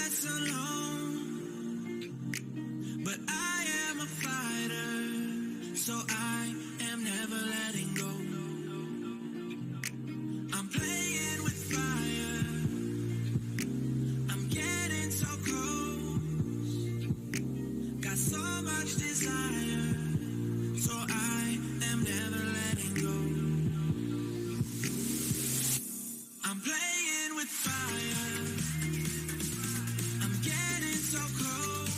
nights alone, but I am a fighter, so I am never letting go. I'm playing with fire, I'm getting so close, got so much desire, so I am never letting go. I'm playing with fire, I'm getting so close,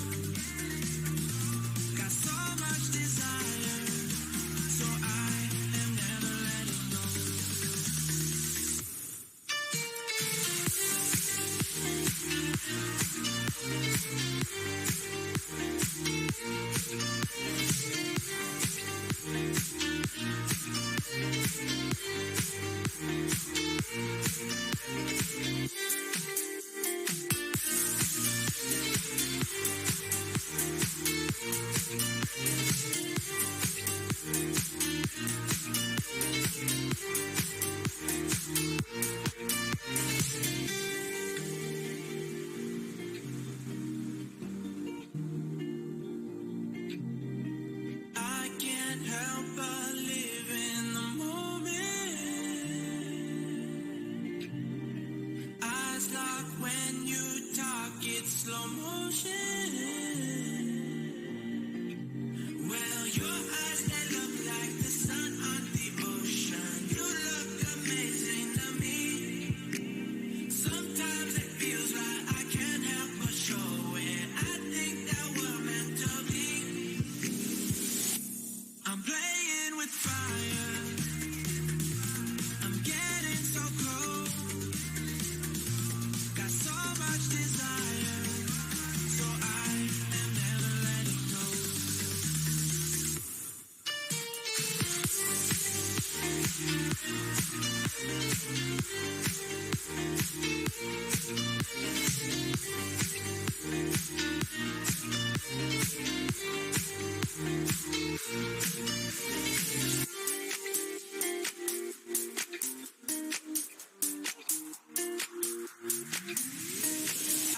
got so much desire, so I am never letting go. I can't help but live in the moment. Eyes lock when you talk, it's slow motion. Well, your eyes, they look like the sun on the ocean. You look amazing to me. Sometimes it feels like I can't help but show it. I think that we're meant to be. I'm playing with fire, I'm getting so close, got so much desire, so I am never letting go.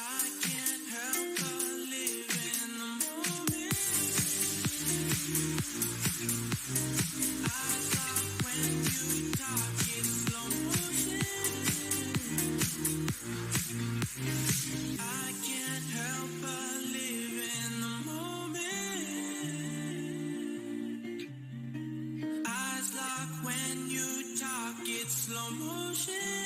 I can't help but live in the moment. Eyes lock when you talk, it's slow motion. I can't help but live in the moment. Eyes lock when you talk, it's slow motion.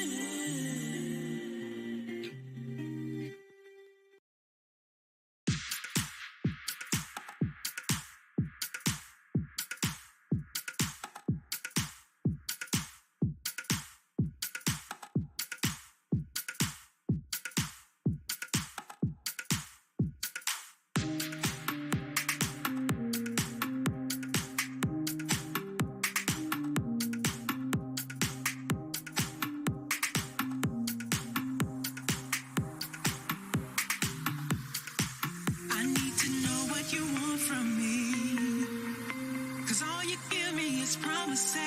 I need to know what you want from me, 'cause all you give me is promises.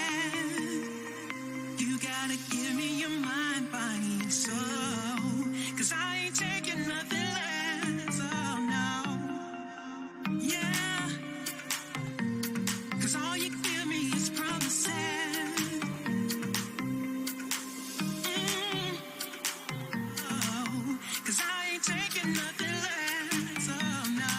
You gotta give me your mind, body, and soul, 'cause I ain't taking nothing less, oh no. Yeah, 'cause all you give me is promises. Oh, 'cause I ain't taking nothing less, oh no.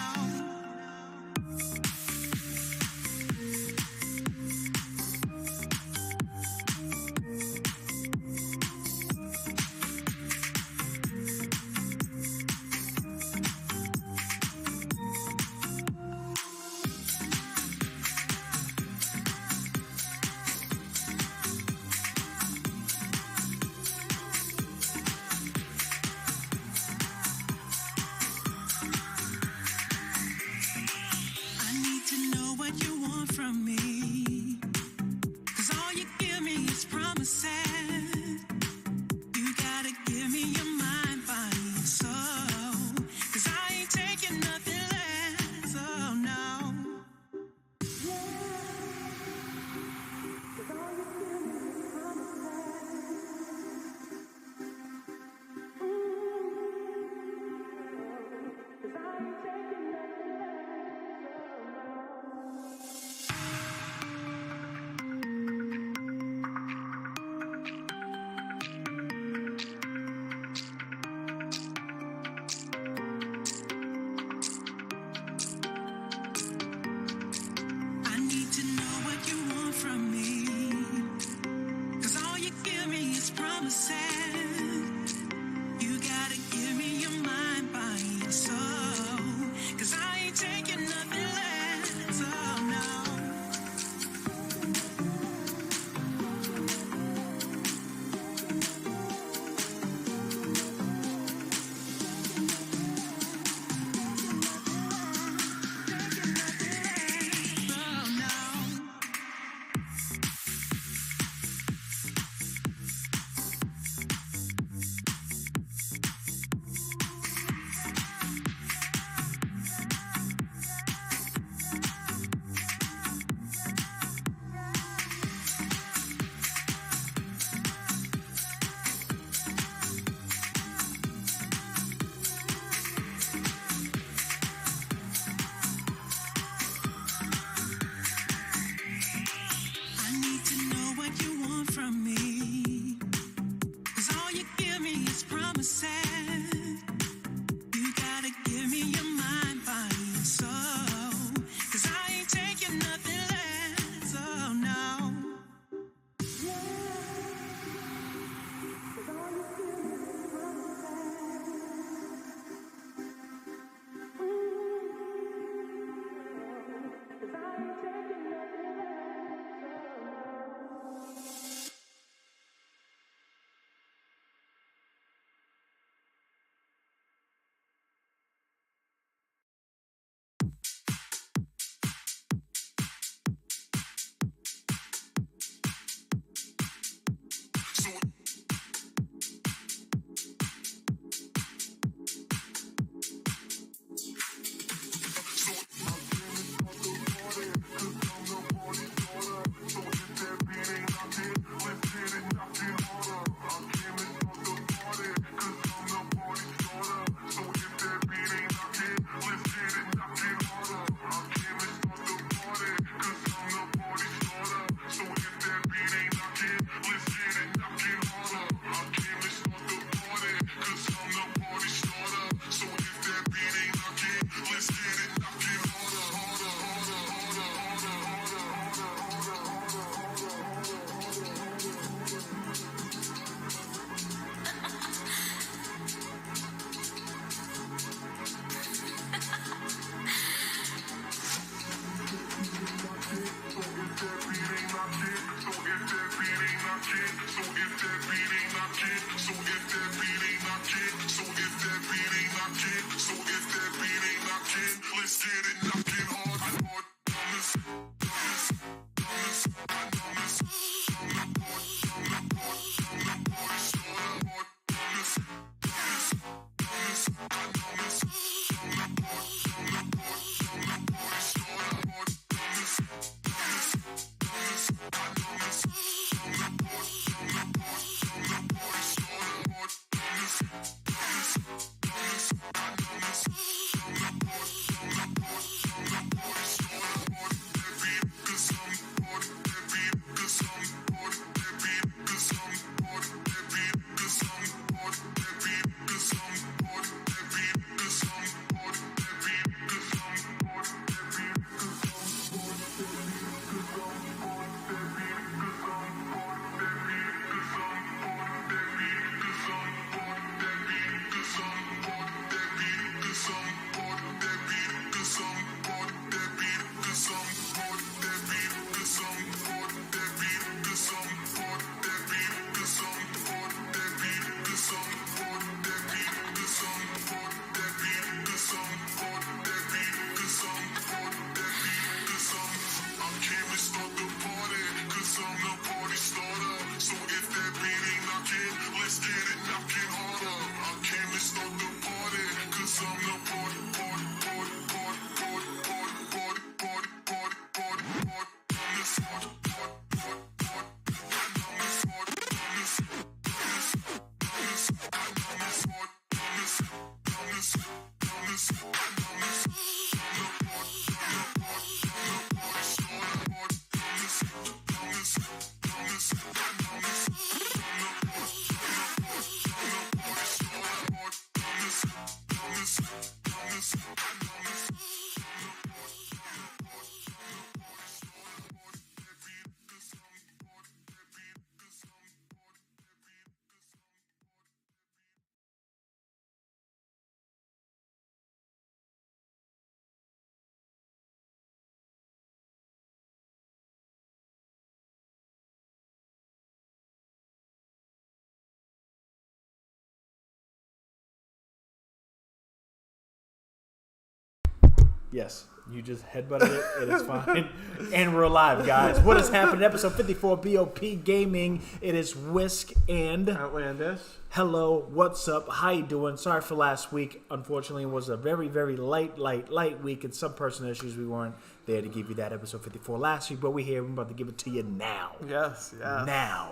promises. You gotta give me your mind, body, and soul. 'Cause I ain't taking nothing less. Oh no. Yes, you just headbutted it. It is fine. And we're live, guys. What has happened? Episode 54, B.o.P Gaming. It is Whisk and Outlandish. Hello, what's up? How you doing? Sorry for last week. Unfortunately, it was a very, very light week, and some personal issues. We weren't there to give you that episode 54 last week, but we're here. We're about to give it to you now. Yes. Now.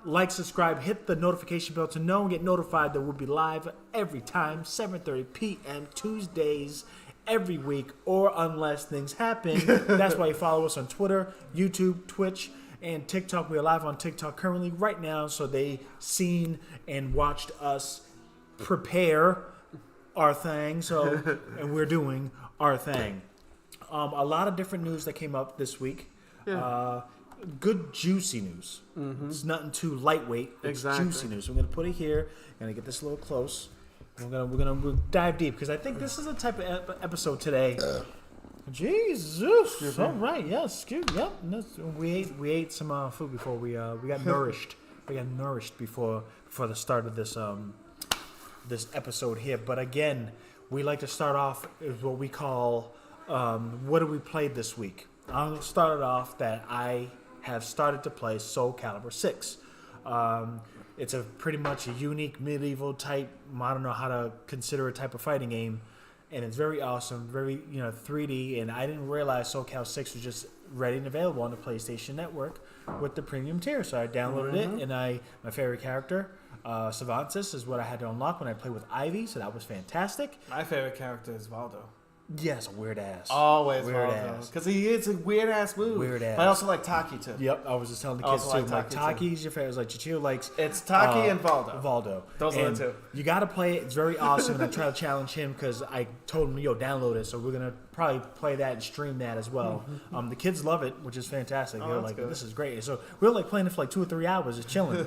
Like, subscribe, hit the notification bell to know and get notified that we'll be live every time, 7:30 p.m. Tuesdays. Every week, or unless things happen. That's why you follow us on Twitter, YouTube, Twitch, and TikTok. We are live on TikTok currently right now, so they seen and watched us prepare our thing. So, and we're doing our thing. A lot of different news that came up this week. Yeah. Good juicy news. Mm-hmm. It's nothing too lightweight. It's juicy news. So I'm gonna put it here. I'm gonna get this a little close. We'll dive deep because I think this is a type of episode today. Jesus! All right, yes, yep. We ate some food before we got nourished. We got nourished before the start of this this episode here. But again, we like to start off with what we call what did we play this week? I'll start it off that I have started to play Calibur 6. It's a pretty much a unique medieval type. I don't know how to consider a type of fighting game, and it's very awesome, very 3D. And I didn't realize Calibur 6 was just ready and available on the PlayStation Network with the premium tier. So I downloaded it, and my favorite character, Savantis, is what I had to unlock when I played with Ivy. So that was fantastic. My favorite character is Valdo. Yes, weird ass. Always weird ass. Because he is a weird ass move. Weird ass. But I also like Taki too. Yep, I was just telling the kids too. Like Taki's your favorite. Like Chichio likes. It's Taki and Valdo. Valdo. Those are the two. You got to play it. It's very awesome. And I try to challenge him because I told him, download it. So we're gonna probably play that and stream that as well. The kids love it, which is fantastic. They're like, good. This is great. So we were like playing it for like 2 or 3 hours, just chilling.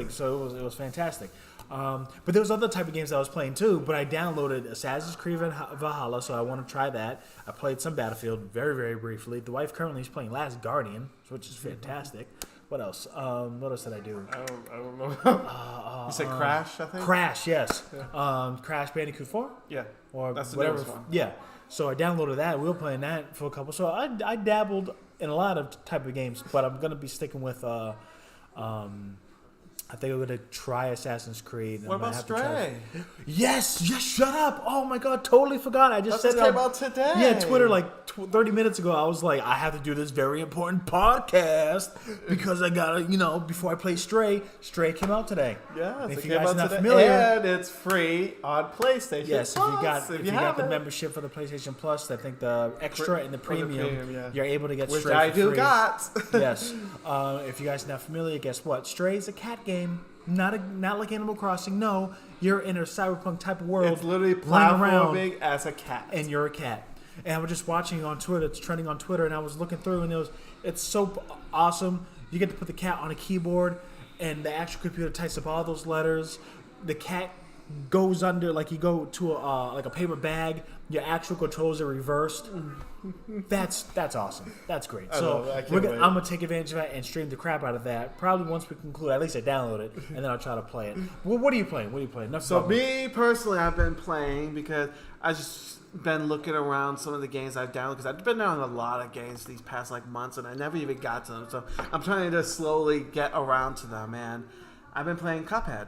So it was fantastic. But there was other type of games that I was playing too. But I downloaded Assassin's Creed Valhalla, so I want to try that. I played some Battlefield very, very briefly. The wife currently is playing Last Guardian, which is fantastic. What else? What else did I do? I don't know. You said Crash, I think? Crash, yes. Yeah. Crash Bandicoot 4? Yeah. Or that's the whatever. newest one. Yeah. So I downloaded that. We were playing that for a couple. So I dabbled in a lot of type of games, but I'm going to be sticking with... I think I'm going to try Assassin's Creed. What about Stray? Yes, shut up. Oh my God, totally forgot. I just said it about today. Yeah, Twitter like 30 minutes ago. I was like, I have to do this very important podcast because I got to, before I play Stray. Stray came out today. Yeah, if you guys are not familiar. And it's free on PlayStation Yes, Plus. if you got the membership for the PlayStation Plus, I think the extra and the premium, you're able to get Stray for free. Which I do got. Yes. If you guys are not familiar, guess what? Stray is a cat game. Not like Animal Crossing. No, you're in a cyberpunk type of world. It's literally platforming as a cat, and you're a cat. And I was just watching on Twitter. It's trending on Twitter, and I was looking through, and it's so awesome. You get to put the cat on a keyboard, and the actual computer types up all those letters. The cat goes under, like you go to a paper bag. Your actual controls are reversed. That's awesome. That's great. So I'm gonna take advantage of that and stream the crap out of that. Probably once we conclude, at least I download it, and then I'll try to play it. Well, what are you playing? Me personally, I've been playing because I just been looking around some of the games I've downloaded because I've been down a lot of games these past months, and I never even got to them. So I'm trying to slowly get around to them. And I've been playing Cuphead.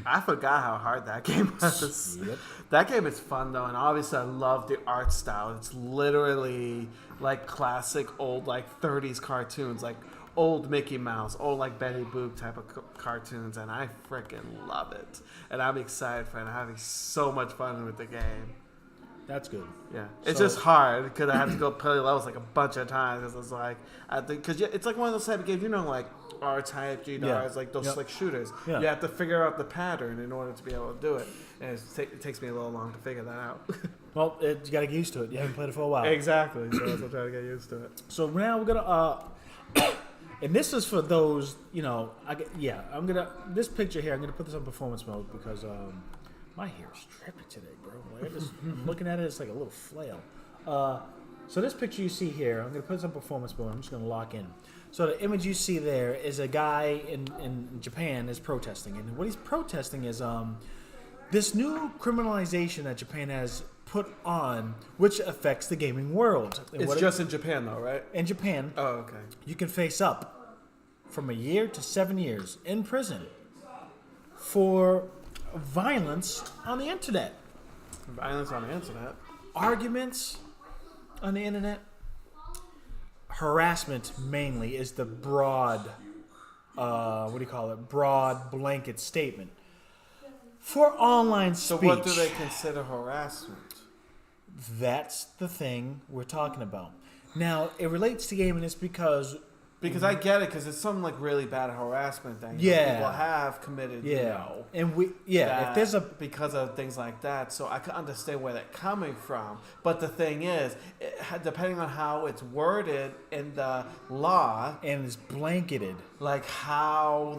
I forgot how hard that game was. Yep. That game is fun though, and obviously I love the art style. It's literally like classic old 30s cartoons, like old Mickey Mouse, old Betty Boop type of cartoons, and I freaking love it. And I'm excited for it. I'm having so much fun with the game. That's good. Yeah, it's just hard because I have to go play levels a bunch of times. Because it's because it's like one of those type of games, R-type, G-Dars, those slick shooters. Yeah. You have to figure out the pattern in order to be able to do it. And it takes me a little long to figure that out. Well, you got to get used to it. You haven't played it for a while. Exactly. So I'm trying to get used to it. So now we're going to... and this is for those, I'm going to... This picture here, I'm going to put this on performance mode because my hair is trippy today, bro. Just looking at it, it's like a little flail. So this picture you see here, I'm going to put this on performance mode. I'm just going to lock in. So the image you see there is a guy in Japan is protesting. And what he's protesting is this new criminalization that Japan has put on, which affects the gaming world. And It's just in Japan, though, right? in Japan. Oh, okay. You can face up from a year to 7 years in prison for violence on the internet. Violence on the internet. Arguments on the internet. Harassment mainly is the broad, broad blanket statement. For online speech. So what do they consider harassment? That's the thing we're talking about. Now, it relates to gaming is because I get it, because it's some like really bad harassment thing. Yeah. People have committed, and if there's a because of things like that, so I can understand where they're coming from. But the thing is, depending on how it's worded in the law, and it's blanketed. like how,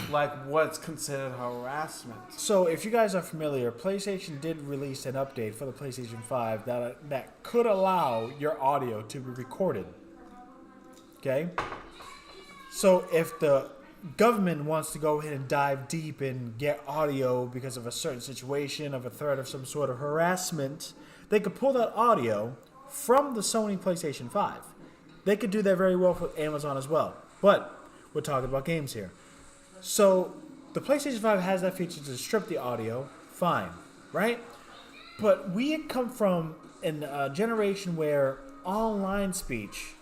like what's considered harassment. So, if you guys are familiar, PlayStation did release an update for the PlayStation 5 that could allow your audio to be recorded. Okay? So if the government wants to go ahead and dive deep and get audio because of a certain situation, of a threat of some sort of harassment, they could pull that audio from the Sony PlayStation 5. They could do that very well for Amazon as well. But we're talking about games here. So the PlayStation 5 has that feature to strip the audio. Fine. Right? But we had come from a generation where online speech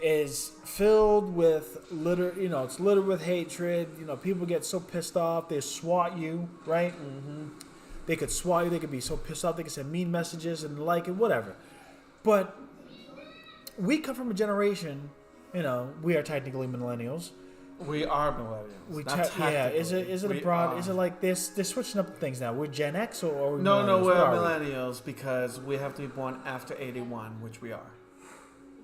is filled with it's littered with hatred. People get so pissed off, they swat you, right? Mm-hmm. They could swat you, they could be so pissed off, they could send mean messages and whatever. But we come from a generation, we are technically millennials. We are millennials. Is it a broad? Is it like they're switching up things now? We're Gen X or are we No, millennials? we're What are we? millennials because we have to be born after 81, which we are.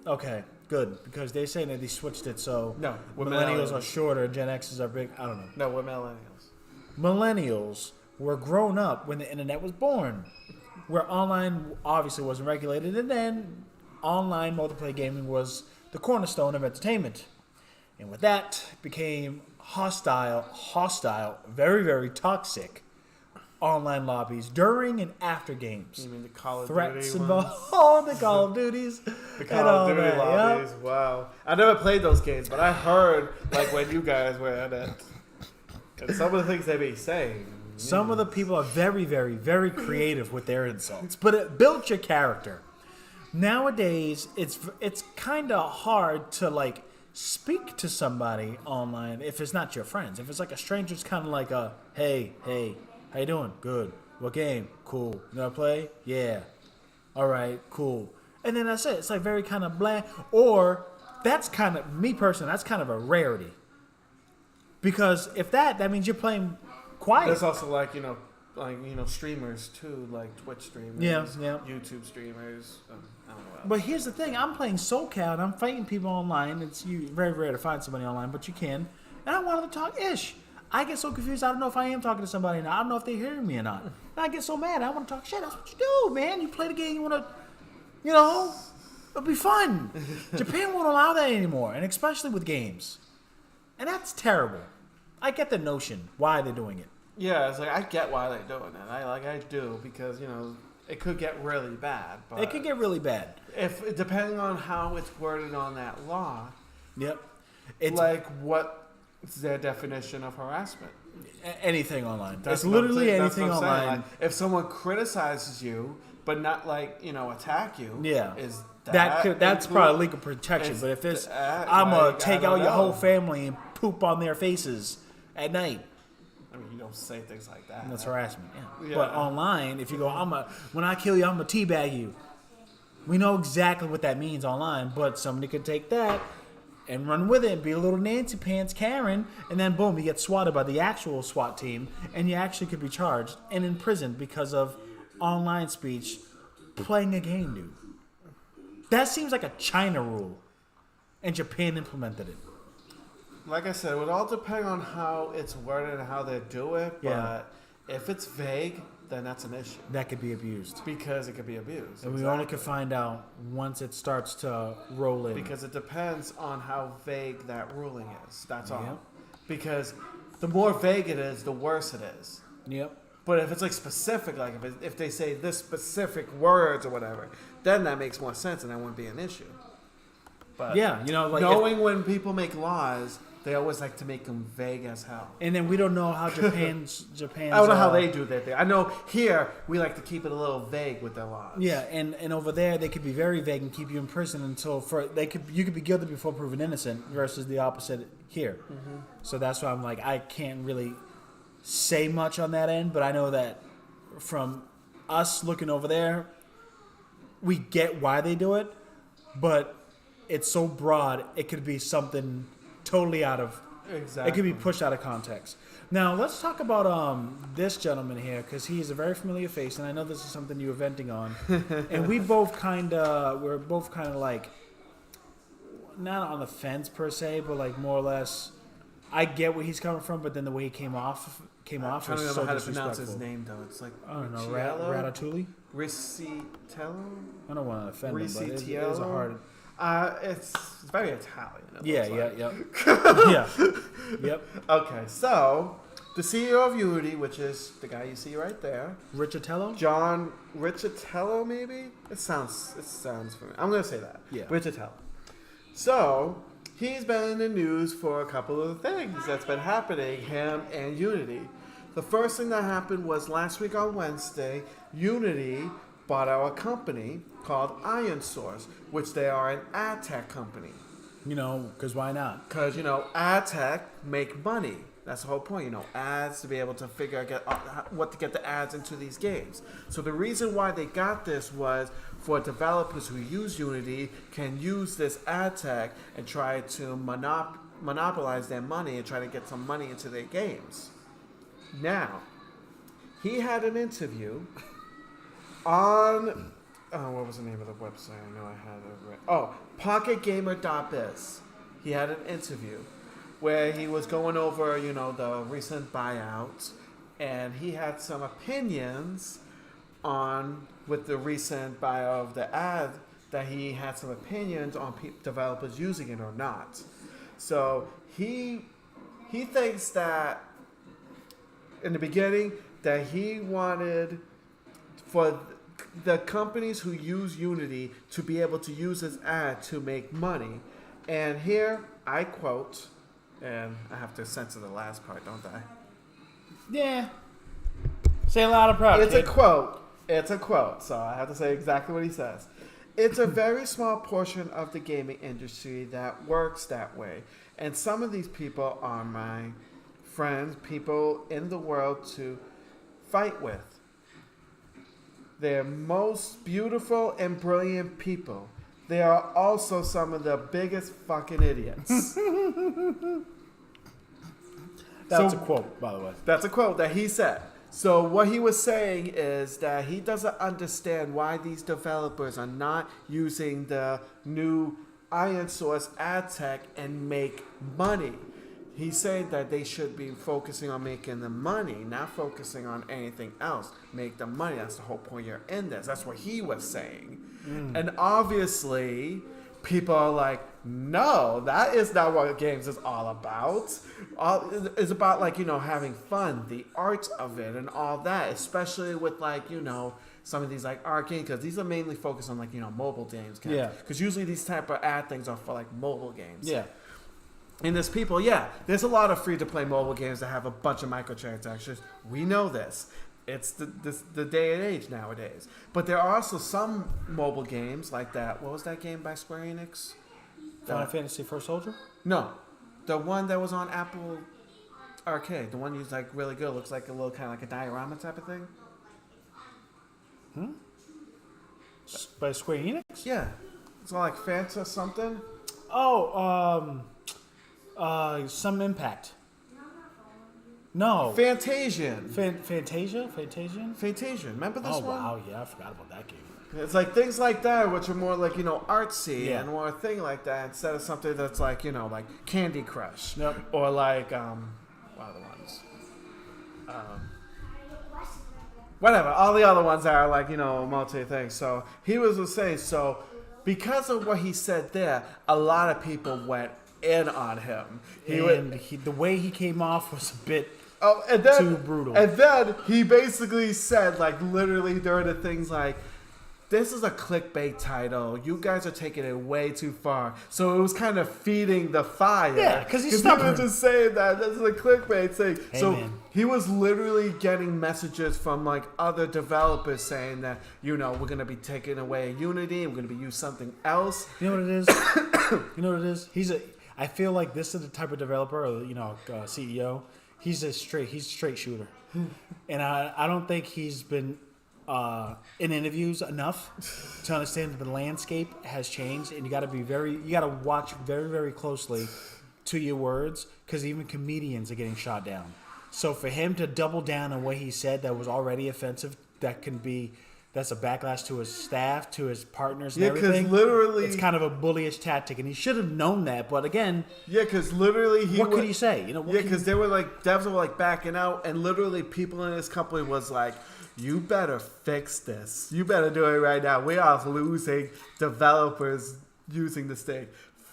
Okay, good, because they're saying that they switched it so No, we're millennials are shorter, Gen X's are big. I don't know. No, we're millennials. Millennials were grown up when the internet was born, where online obviously wasn't regulated, and then online multiplayer gaming was the cornerstone of entertainment. And with that became hostile, very, very toxic online lobbies during and after games. You mean the Call of Threats Duty involved. ones? Oh, the Call of Duties. The Call of Duty lobbies. Yep. Wow. I never played those games, but I heard when you guys were in it. And some of the things they be saying. Some of the people are very, very, very creative with their insults, but it built your character. Nowadays, it's kind of hard to speak to somebody online if it's not your friends. If it's like a stranger, it's kind of like a hey, how you doing? Good. What game? Cool. You gonna play? Yeah. All right. Cool. And then that's it. It's like very kind of bland. Or that's kind of me personally. That's kind of a rarity. Because if that means you're playing quiet. There's also streamers too, like Twitch streamers, Yeah. YouTube streamers. I don't know what else. But here's the thing: I'm playing SoCal and I'm fighting people online. It's very rare to find somebody online, but you can. And I wanted to talk ish. I get so confused. I don't know if I am talking to somebody or not. I don't know if they're hearing me or not. And I get so mad. I want to talk shit. That's what you do, man. You play the game. You want to, it'll be fun. Japan won't allow that anymore, and especially with games. And that's terrible. I get the notion why they're doing it. Yeah, it's like I get why they're doing it. I do because it could get really bad. But It could get really bad. if depending on how it's worded on that law. Yep. It's what's their definition of harassment? Anything online. That's It's what I'm literally saying. That's anything what I'm saying. online. Like, if someone criticizes you, but not attack you, Yeah. is That's probably legal protection. is But if it's that, I'm gonna like, take I out don't your whole know. family and poop on their faces at night. I mean, you don't say things like that. That's harassment. Yeah. Yeah. But online, if you go, when I kill you, I'm gonna teabag you. We know exactly what that means online, but somebody could take that and run with it and be a little Nancy Pants Karen, and then boom, you get swatted by the actual SWAT team, and you actually could be charged and imprisoned because of online speech playing a game, dude. That seems like a China rule, and Japan implemented it. Like I said, it would all depend on how it's worded and how they do it. But Yeah. if it's vague, then that's an issue That could be abused. because it could be abused. And we only can find out once it starts to roll in. Because it depends on how vague that ruling is. That's all. Yep. Because the more vague it is, the worse it is. Yep. But if it's like specific, like if they say this specific words or whatever, then that makes more sense and that wouldn't be an issue. But yeah, like knowing when people make laws, they always like to make them vague as hell. And then we don't know how Japan's. I don't know how they do their thing. I know here we like to keep it a little vague with their laws. Yeah, and over there they could be very vague and keep you in prison until you could be guilty before proven innocent versus the opposite here. Mm-hmm. So that's why I'm like I can't really say much on that end, but I know that from us looking over there, we get why they do it, but it's so broad it could be something totally out of it could be pushed out of context. Now let's talk about this gentleman here because he's a very familiar face, and I know this is something you were venting on, and we're both kind of like not on the fence per se, but like more or less. I get where he's coming from, but then the way he came off I don't was know so how to disrespectful. pronounce his name though. It's like I don't know, Ratatouille. Ricitello? I don't want to offend him, but it is a Ricitello? hard. It's very Italian. Yep. Okay, so the CEO of Unity, which is the guy you see right there, Richatello? John Richatello, maybe. It sounds familiar. I'm gonna say that. Yeah. Richatello. So he's been in the news for a couple of things that's been happening, him and Unity. The first thing that happened was last week on Wednesday, Unity bought out a company called Iron Source, which they are an ad tech company. Because why not? Because, ad tech make money. That's the whole point, ads to be able to what to get the ads into these games. So the reason why they got this was for developers who use Unity can use this ad tech and try to monopolize their money and try to get some money into their games. Now, he had an interview on, what was the name of the website? I know I had it right. Oh, PocketGamer.biz. He had an interview where he was going over, the recent buyouts, and he had some opinions with the recent buyout of the ad, that he had some opinions on developers using it or not. So he thinks that in the beginning that he wanted for the companies who use Unity to be able to use this ad to make money. And here I quote, and I have to censor the last part, don't I? Yeah. Say a lot of proud. It's a quote. It's a quote, so I have to say exactly what he says. It's a very small portion of the gaming industry that works that way. And some of these people are my friends, people in the world to fight with. They're most beautiful and brilliant people. They are also some of the biggest fucking idiots. That's a quote, by the way. That's a quote that he said. So what he was saying is that he doesn't understand why these developers are not using the new Iron Source ad tech and make money. He's saying that they should be focusing on making the money, not focusing on anything else. Make the money. That's the whole point you're in this. That's what he was saying. And obviously, people are like, no, that is not what games is all about. It's about, having fun, the art of it, and all that, especially with, some of these, arcade, because these are mainly focused on, mobile games. Yeah. Because usually these type of ad things are for, mobile games. Yeah. And there's people, there's a lot of free-to-play mobile games that have a bunch of microtransactions. We know this. It's the day and age nowadays. But there are also some mobile games like that. What was that game by Square Enix? Final Fantasy First Soldier? No. The one that was on Apple Arcade. The one you really good. Looks like a little kind of like a diorama type of thing. By Square Enix? Yeah. It's all like Fanta something. Oh, Some Impact. No. Fantasian. Fantasia? Fantasian. Remember this one? Oh, wow. Yeah, I forgot about that game. It's like things like that, which are more artsy and more a thing like that, instead of something that's like Candy Crush. Yep. Or what are the ones? Whatever. All the other ones are multi things. So he was saying, so because of what he said there, a lot of people went in on him. The way he came off was a bit Oh, and then too brutal. And then he basically said, like, literally during the things like, this is a clickbait title. You guys are taking it way too far. So it was kind of feeding the fire. Yeah, because he's he stubborn. was just saying that this is a clickbait thing. Hey, so man. he was literally getting messages from like other developers saying that, you know, we're gonna be taking away Unity. We're gonna be use something else. You know what it is? You know what it is? I feel like this is the type of developer, or CEO. He's a straight shooter, and I don't think he's been in interviews enough to understand that the landscape has changed, and you got to watch very, very closely to your words, because even comedians are getting shot down. So for him to double down on what he said that was already offensive, that's a backlash to his staff, to his partners, and everything. Because literally, it's kind of a bullyish tactic, and he should have known that. But again, because literally, what could he say? Because they were like, devs were like backing out, and literally, people in his company was like, "You better fix this. You better do it right now. We are losing developers using this thing.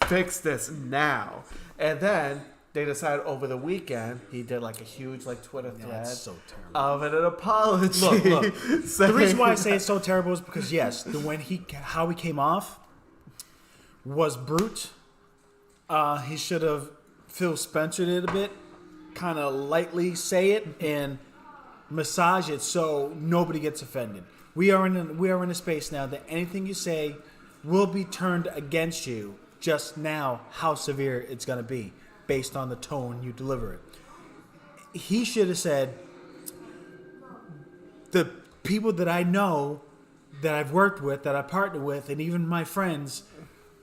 Fix this now." And then they decided over the weekend, he did like a huge like Twitter thread so terrible. of an apology. Look. The reason why I say it's so terrible is because yes, how he came off was brute. He should have Phil Spencered it a bit, kind of lightly say it and massage it so nobody gets offended. We are in a space now that anything you say will be turned against you. Just now, how severe it's going to be based on the tone you deliver it. He should have said, the people that I know, that I've worked with, that I partner with, and even my friends,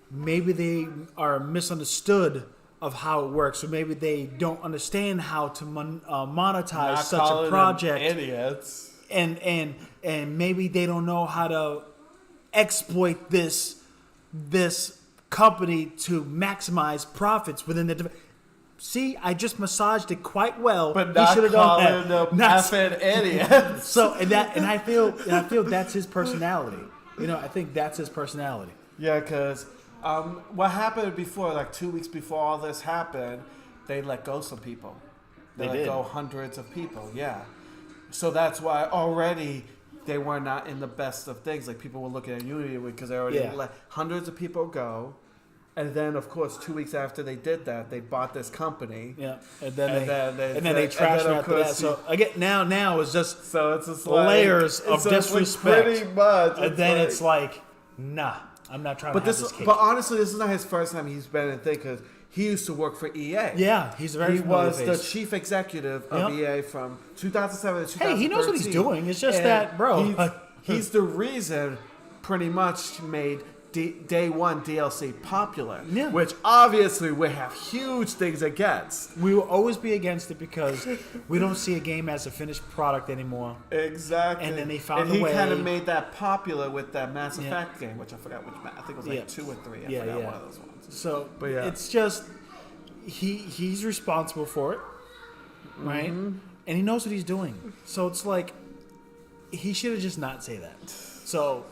maybe they are misunderstood of how it works, or maybe they don't understand how to monetize such a project. Idiots. And maybe they don't know how to exploit this company to maximize profits within the. See, I just massaged it quite well. But not calling them effing idiots. So I feel that's his personality. I think that's his personality. Yeah, because what happened before, like 2 weeks before all this happened, they let go some people. They let go hundreds of people. Yeah, so that's why already they were not in the best of things. Like people were looking at Unity because they already let hundreds of people go. And then, of course, 2 weeks after they did that, they bought this company. Yeah, and then they trashed it after that. So again, now it's just it's layers of disrespect. Pretty much. And then it's like, nah, I'm not trying to have this cake. But honestly, this is not his first time he's been in a thing, because he used to work for EA. Yeah, he's very. He was the chief executive of EA from 2007 to 2013. Hey, he knows what he's doing. It's just that, bro. He's the reason, pretty much, made Day One DLC popular, which obviously we have huge things against. We will always be against it because we don't see a game as a finished product anymore. Exactly. And then they found a way. And he kind of made that popular with that Mass Effect game, which I forgot which. I think it was like 2 or 3. I forgot one of those ones. So, it's just he's responsible for it, right? Mm-hmm. And he knows what he's doing. So it's like he should have just not say that. So.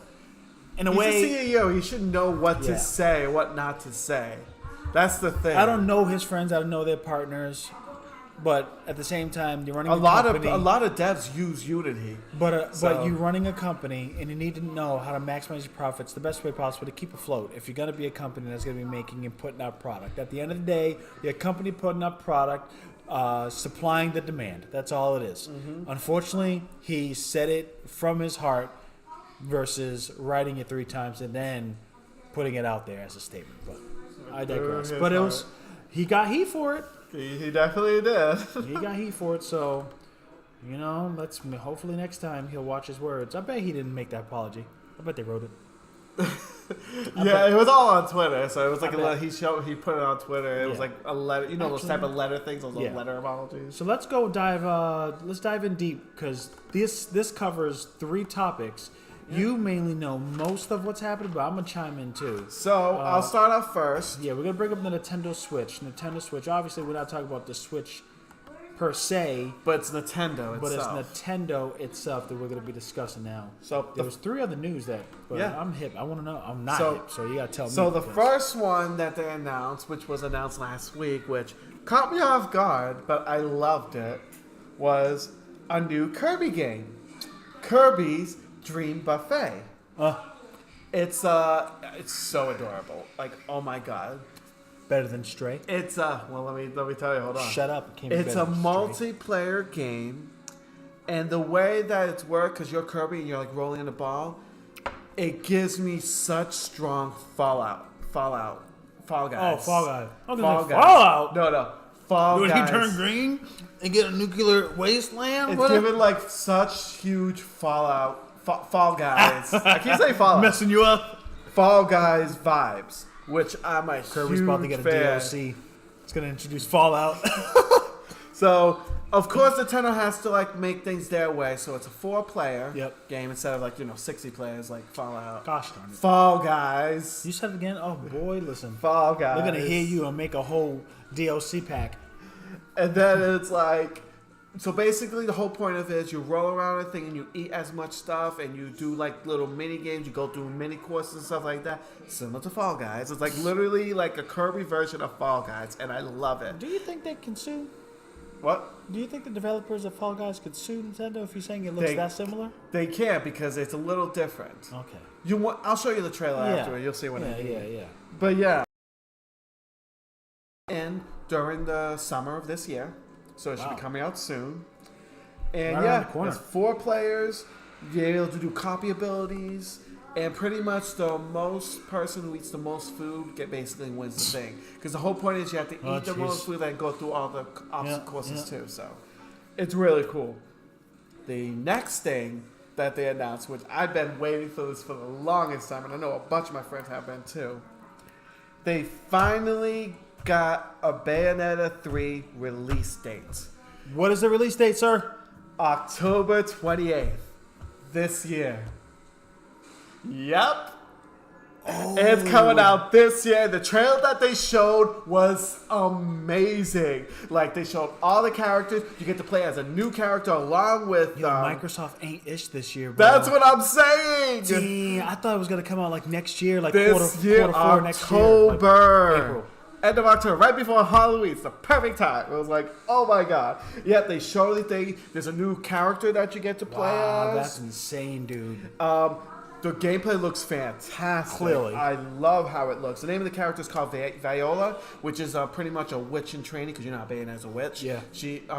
In a way, he's a CEO. He should know what to say, what not to say. That's the thing. I don't know his friends. I don't know their partners. But at the same time, you're running a lot of devs use Unity. But you're running a company, and you need to know how to maximize your profits the best way possible to keep afloat. If you're going to be a company that's going to be making and putting out product, at the end of the day, you're a company putting out product, supplying the demand. That's all it is. Mm-hmm. Unfortunately, he said it from his heart. Versus writing it 3 times and then putting it out there as a statement. But I digress. But he got heat for it. He definitely did. He got heat for it. So, hopefully next time he'll watch his words. I bet he didn't make that apology. I bet they wrote it. It was all on Twitter. So it was like he put it on Twitter. It was like a letter. You know, those type of letter things. Those letter apologies. So let's dive in deep, because this covers 3 topics. You mainly know most of what's happening, but I'm going to chime in too. So, I'll start off first. Yeah, we're going to bring up the Nintendo Switch. Obviously, we're not talking about the Switch per se. But it's Nintendo itself. But it's Nintendo itself that we're going to be discussing now. So there was 3 other news I'm hip. I want to know. I'm not hip, so you got to tell me. So the first one that they announced, which was announced last week, which caught me off guard, but I loved it, was a new Kirby game, Kirby's Dream Buffet. It's so adorable. Like, oh my god. Better than Stray. It's well, let me tell you. Hold on. Shut up. It's a multiplayer game, and the way that it's worked, because you're Kirby and you're like rolling in the ball, it gives me such strong Fall Guys. Oh, Fall Guys. Fall Guys. Fallout. No. Fall Would Guys. he turn green and get a nuclear wasteland? It's given like such huge Fall Guys. I can't say Fallout. Messing you up. Fall Guys vibes, which I'm a Kirby's huge about to get a fan. DLC. It's going to introduce Fallout. So, of course, Nintendo has to like make things their way. So it's a 4-player game instead of like 60 players like Fallout. Gosh darn it. Fall Guys. You said it again? Oh boy, listen. Fall Guys. They're going to hear you and make a whole DLC pack. And then it's like, so basically the whole point of it is you roll around a thing and you eat as much stuff and you do like little mini games. You go through mini courses and stuff like that. Similar to Fall Guys. It's like literally like a Kirby version of Fall Guys, and I love it. Do you think they can sue? What? Do you think the developers of Fall Guys could sue Nintendo if you're saying it looks that similar? They can't because it's a little different. Okay. I'll show you the trailer after. You'll see what I mean. Yeah. But yeah. And during the summer of this year, so it should be coming out soon. And right around the corner. It's 4 players. You're able to do copy abilities. And pretty much the most person who eats the most food basically wins the thing. Because the whole point is you have to eat the most food and go through all the obstacle courses too. So it's really cool. The next thing that they announced, which I've been waiting for this for the longest time, and I know a bunch of my friends have been too. They finally got a Bayonetta 3 release date. What is the release date, sir? October 28th this year. Yep. Oh. It's coming out this year. The trailer that they showed was amazing. Like, they showed all the characters. You get to play as a new character along with... Microsoft ain't ish this year, bro. That's what I'm saying. Damn, I thought it was going to come out like next year, like this quarter 4 next year. October. Like April. End of October, right before Halloween. It's the perfect time. It was like, oh my god. Yet they showed the thing. There's a new character that you get to play as. That's insane, dude. The gameplay looks fantastic. Clearly. I love how it looks. The name of the character is called Viola, which is pretty much a witch in training, because you're not Bayonetta's a witch. Yeah.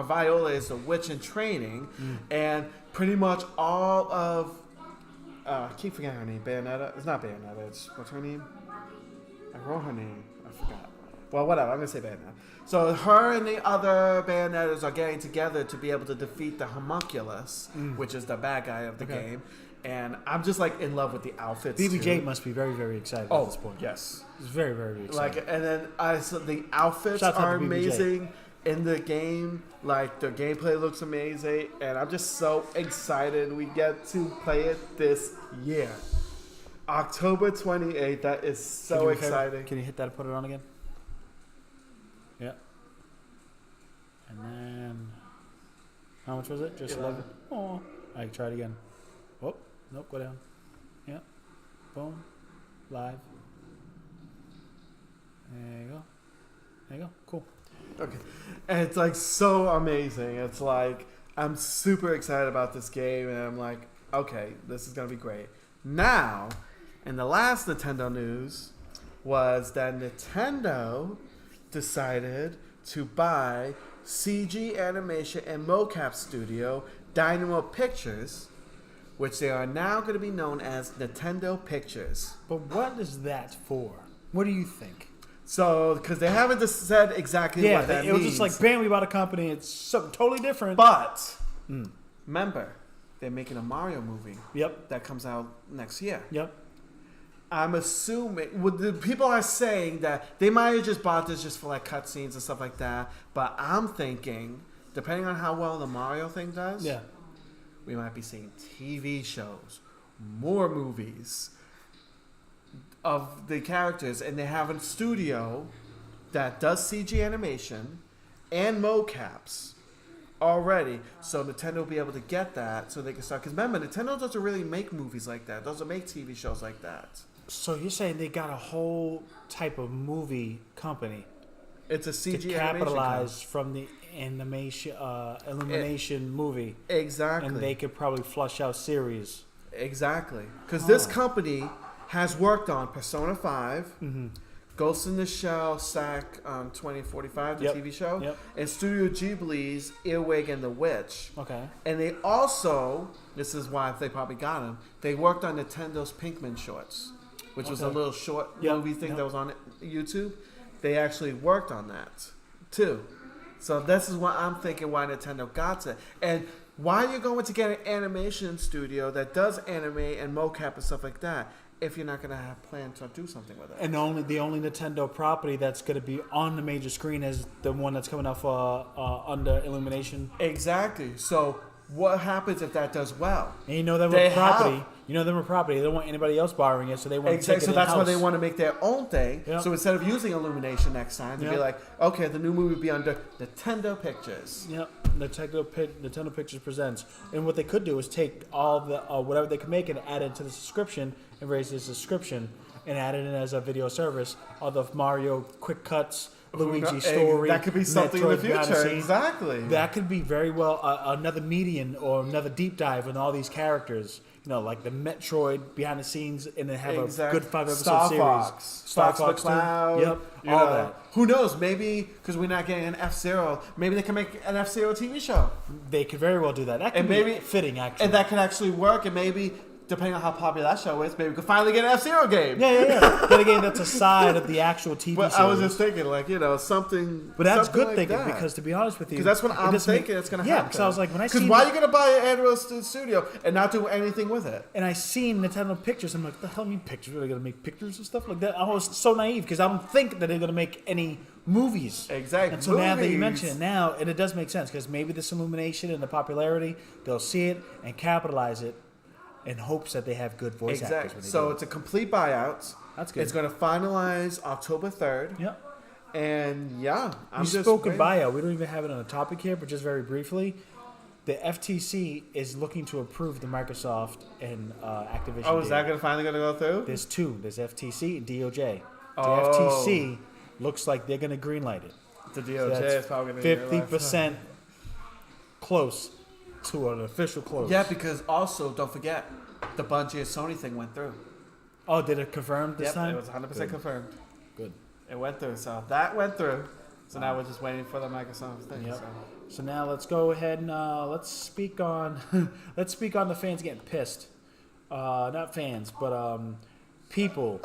Viola is a witch in training, and pretty much all of... I keep forgetting her name. Bayonetta? It's not Bayonetta. What's her name? I wrote her name. I forgot. Well, whatever. I'm going to say Bayonetta. So her and the other Bayonettas are getting together to be able to defeat the homunculus, which is the bad guy of the game. And I'm just like in love with the outfits. BBJ must be very, very excited at this point. Yes, he's very, very excited. Like, and then so the outfits are amazing in the game. Like, the gameplay looks amazing, and I'm just so excited we get to play it this year, October 28th. That is so exciting. Can you hit that and put it on again? Yeah. And then how much was it? Just 11. Oh, I can try it again. Oh. Nope, go down. Yeah. Boom. Live. There you go. There you go. Cool. Okay. And it's like so amazing. It's like I'm super excited about this game, and I'm like, okay, this is going to be great. Now, and the last Nintendo news was that Nintendo decided to buy CG animation and mocap studio Dynamo Pictures, which they are now going to be known as Nintendo Pictures. But what is that for? What do you think? So, because they haven't just said exactly what that means. It was just like, bam, we bought a company. It's something totally different. But, remember, they're making a Mario movie. Yep. That comes out next year. Yep. I'm assuming, the people are saying that they might have just bought this just for like cutscenes and stuff like that. But I'm thinking, depending on how well the Mario thing does, we might be seeing TV shows, more movies of the characters, and they have a studio that does CG animation and mocaps already, so Nintendo will be able to get that so they can start. Because remember, Nintendo doesn't really make movies like that, doesn't make TV shows like that. So you're saying they got a whole type of movie company It's a CG to capitalize from the animation, Illumination movie. Exactly. And they could probably flush out series. Exactly. Because this company has worked on Persona 5, Ghost in the Shell, SAC 2045, the TV show, and Studio Ghibli's Earwig and the Witch. Okay. And they also, this is why they probably got him, they worked on Nintendo's Pinkman shorts, which was a little short movie thing that was on YouTube. They actually worked on that, too. So this is what I'm thinking why Nintendo got it. And why are you going to get an animation studio that does anime and mocap and stuff like that if you're not going to have plans to do something with it? And the only Nintendo property that's going to be on the major screen is the one that's coming off under Illumination. Exactly. So what happens if that does well? And you know them with property. You know them with property. They don't want anybody else borrowing it, so they want to take it So that's in-house. why they want to make their own thing. Yep. So instead of using Illumination next time, they'd be like, okay, the new movie would be under Nintendo Pictures. Yep. Nintendo Pictures presents. And what they could do is take all the whatever they can make and add it to the subscription and raise the subscription and add it in as a video service. All the Mario quick cuts, Luigi story. That could be something Metroid in the future. Odyssey. Exactly. That could be very well another median or another deep dive in all these characters. You know, like the Metroid behind the scenes, and then have a good 5-episode series. Star Fox McCloud. Yep, all that. Who knows? Maybe because we're not getting an F-Zero, maybe they can make an F-Zero TV show. They could very well do that. That could be fitting, actually. And that could actually work, and maybe, depending on how popular that show is, maybe we could finally get an F-Zero game. Yeah. Get a game that's a side of the actual TV But series. I was just thinking, something. But that's something good like thinking, that. because to be honest with you, Because that's what I'm thinking it's going to happen. Yeah, because I was like, when I because seen why are you going to buy an Android studio and not do anything with it? and I seen Nintendo Pictures, I'm like, the hell you mean pictures? Are they going to make pictures and stuff like that? I was so naive because I don't think that they're going to make any movies. Exactly. And so now that you mention it now, and it does make sense because maybe this Illumination and the popularity, they'll see it and capitalize it in hopes that they have good voice actors. Exactly. So it's a complete buyout. That's good. It's going to finalize October 3rd. Yep. And yeah, We spoke of buyout. We don't even have it on a topic here, but just very briefly, the FTC is looking to approve the Microsoft and Activision. Oh, is that finally going to go through? There's two. There's FTC and DOJ. The Oh. FTC looks like they're going to greenlight it. The So DOJ that's is probably going to 50% close to an official close. Yeah, because also, don't forget, the Bungie and Sony thing went through. Oh, did it confirm this time? It was 100% confirmed. Good. It went through, so that went through. So now we're just waiting for the Microsoft thing. Yep. So. So now let's go ahead and let's speak on the fans getting pissed. Not fans, but people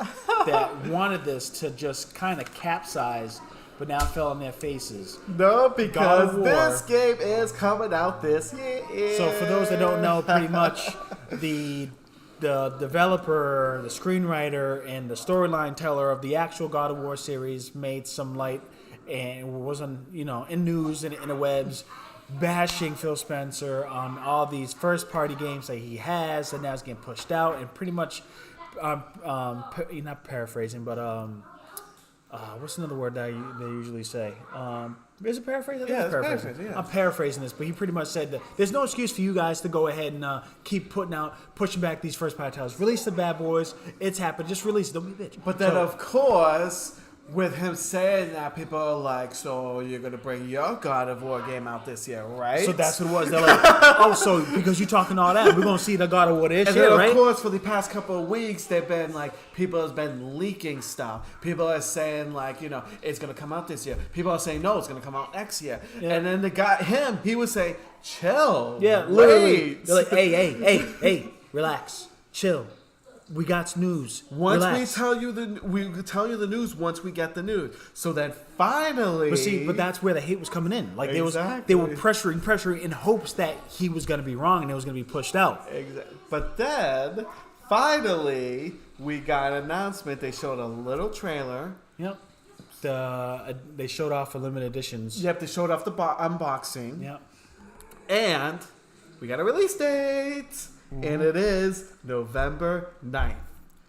that wanted this to just kind of capsize, but now fell on their faces. No, God because of War. this game is coming out this year. So for those that don't know, pretty much the developer, the screenwriter, and the storyline teller of the actual God of War series made some light and was on, in news and in the webs, bashing Phil Spencer on all these first-party games that he has, and now it's getting pushed out, and pretty much, not paraphrasing, but what's another word that they usually say? Is it paraphrase? I think it's paraphrasing. Yeah. I'm paraphrasing this, but he pretty much said that there's no excuse for you guys to go ahead and keep pushing back these first-party titles. Release the bad boys. It's happened. Just release it. Don't be a bitch. But then, of course, with him saying that, people are like, so you're going to bring your God of War game out this year, right? So that's what it was. They're like, oh, so because you're talking all that, we're going to see the God of War this year, then, right? of course, for the past couple of weeks, they've been like, people have been leaking stuff. People are saying, like, it's going to come out this year. People are saying, no, it's going to come out next year. Yeah. And then he would say, chill. Yeah, literally. Wait. They're like, hey, relax, chill. We got news. Once Relax. we tell you the news once we get the news. So then finally, But that's where the hate was coming in. Like they were pressuring in hopes that he was going to be wrong and it was going to be pushed out. Exactly. But then finally we got an announcement. They showed a little trailer. Yep. They showed off for limited editions. Yep, they showed off the unboxing. Yep. And we got a release date. And it is November 9th,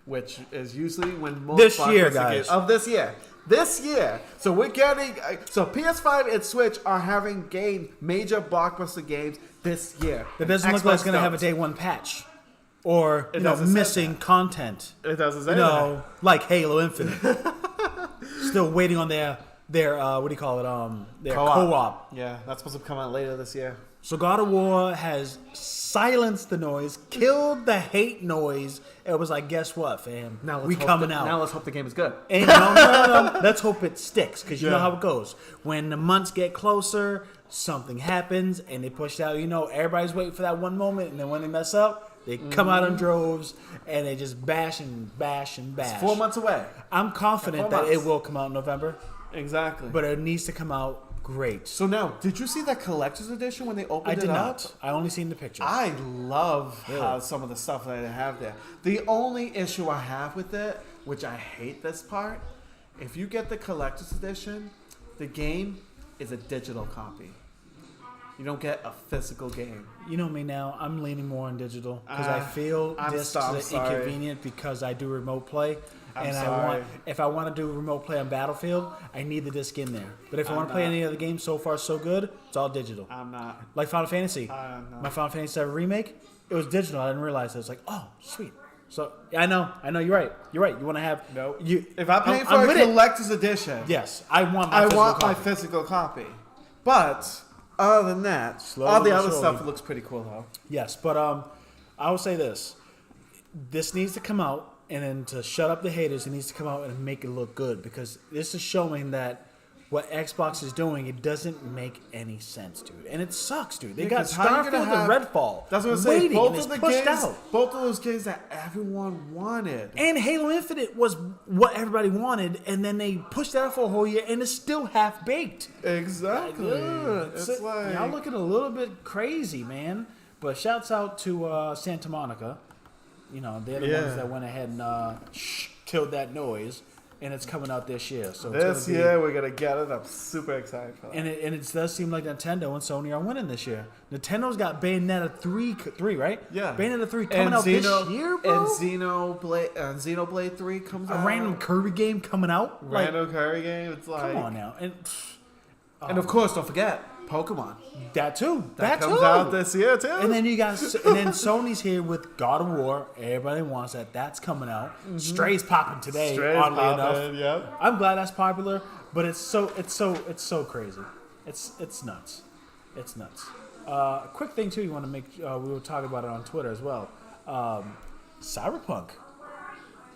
which is usually when most This year, blockbuster guys. games of this year. This year. So we're getting PS5 and Switch are having gained major blockbuster games this year. It doesn't look like it's going to have a day one patch or missing content. It doesn't say that. Like Halo Infinite. Still waiting on their their what do you call it? Their Co-op. co-op. Yeah, that's supposed to come out later this year. So God of War has silenced the noise, killed the hate noise. It was like, guess what, fam? We coming out. Now let's hope the game is good. And no. Let's hope it sticks, because you know Yeah. how it goes. When the months get closer, something happens, and they push out. Everybody's waiting for that one moment, and then when they mess up, they come out in droves, and they just bash and bash and bash. It's 4 months away. I'm confident 4 that months. it will come out in November, Exactly. but it needs to come out great. So now, did you see that collector's edition when they opened I it did up? not. I only seen the picture. I love Really? how some of the stuff that they have there. The only issue I have with it, which I hate this part, if you get the collector's edition, the game is a digital copy. You don't get a physical game. You know me now. I'm leaning more on digital because I feel I'm discs so are sorry. inconvenient because I do remote play. I'm And sorry. if I want to do remote play on Battlefield, I need the disc in there. But if I want to play any other game, so far so good, it's all digital. I'm not. Like Final Fantasy. I'm My Final Fantasy VII remake, it was digital. I didn't realize it. I was like, oh, sweet. So I know. You're right. You want to have Nope. You, If I pay I'm for a with it. collector's edition, Yes, I want. I physical want my copy. physical copy. But other than that, all Slowly the but other surely. stuff looks pretty cool though. Yes, but I will say this: this needs to come out, and then to shut up the haters, it needs to come out and make it look good, because this is showing that what Xbox is doing, it doesn't make any sense, dude, and it sucks, dude. They got Because how you gonna Starfield and have- Redfall. That's what I'm saying. waiting, Both and of it's the pushed games, out. both of those games that everyone wanted. And Halo Infinite was what everybody wanted, and then they pushed that out for a whole year, and it's still half baked. Exactly. It's like Y'all looking a little bit crazy, man. But shouts out to Santa Monica. They're the ones that went ahead and killed that noise, and it's coming out this year. So it's this gonna be, year we're gonna get it. I'm super excited for that. and it does seem like Nintendo and Sony are winning this year. Nintendo's got Bayonetta 3, right? Yeah. Bayonetta 3 coming out this year, bro. And Xenoblade 3 comes out. A random Kirby game coming out. Random Curry game. It's like, Come on now, and of course, don't forget Pokemon. that too. That comes too. out this year too. And then Sony's here with God of War. Everybody wants that. That's coming out. Stray's popping today. Stray's oddly popping, enough. yep. I'm glad that's popular, but it's so crazy. It's nuts. It's nuts. Quick thing too. You want to make? We were talking about it on Twitter as well. Cyberpunk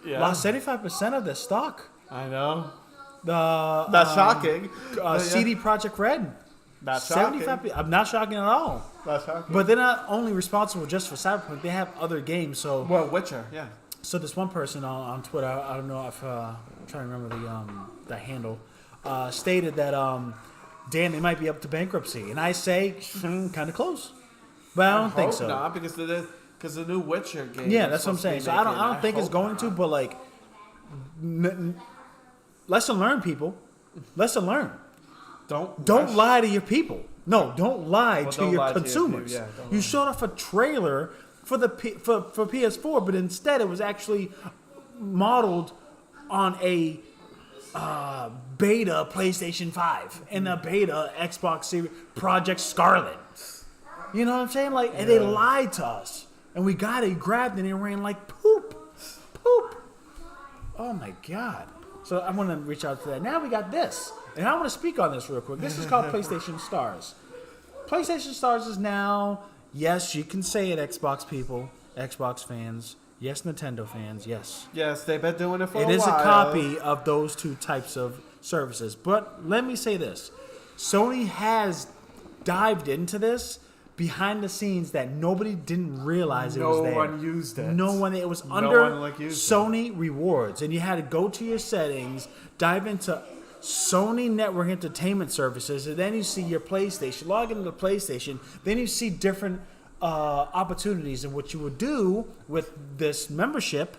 lost 75% of their stock. I know. That's shocking. CD Projekt Red. Not shocking. 75%. I'm not shocking at all. Not shocking. But they're not only responsible just for Cyberpunk. They have other games. So Well, Witcher, yeah. So this one person on Twitter, I don't know if I'm trying to remember the handle, stated that Dan, they might be up to bankruptcy, and I say kind of close, but I don't think Hope so. not, because the new Witcher game. Yeah, is that's what I'm supposed to saying. be So I making. don't think it's hope going to, not. but like, lesson learned, people. Lesson learned. Don't Don't lie to your people. No, don't lie to don't your lie to your consumers. people, yeah, don't You lie. showed off a trailer for for PS4, but instead it was actually modeled on a beta PlayStation 5 and a beta Xbox Series Project Scarlet. You know what I'm saying? Like, and they lied to us, and we got it, grabbed it, and it ran like poop. Oh my god! So I want to reach out to that. Now we got this, and I want to speak on this real quick. This is called PlayStation Stars. PlayStation Stars is now, yes, you can say it, Xbox people, Xbox fans, yes, Nintendo fans, yes. Yes, they've been doing it for a It while. is a copy of those two types of services. But let me say this. Sony has dived into this behind the scenes that nobody didn't realize it was there. No one used it. No one. It was No under one, used Sony Rewards. And you had to go to your settings, dive into Sony Network Entertainment Services, and then you see your PlayStation. Log into the PlayStation. Then you see different opportunities. And what you would do with this membership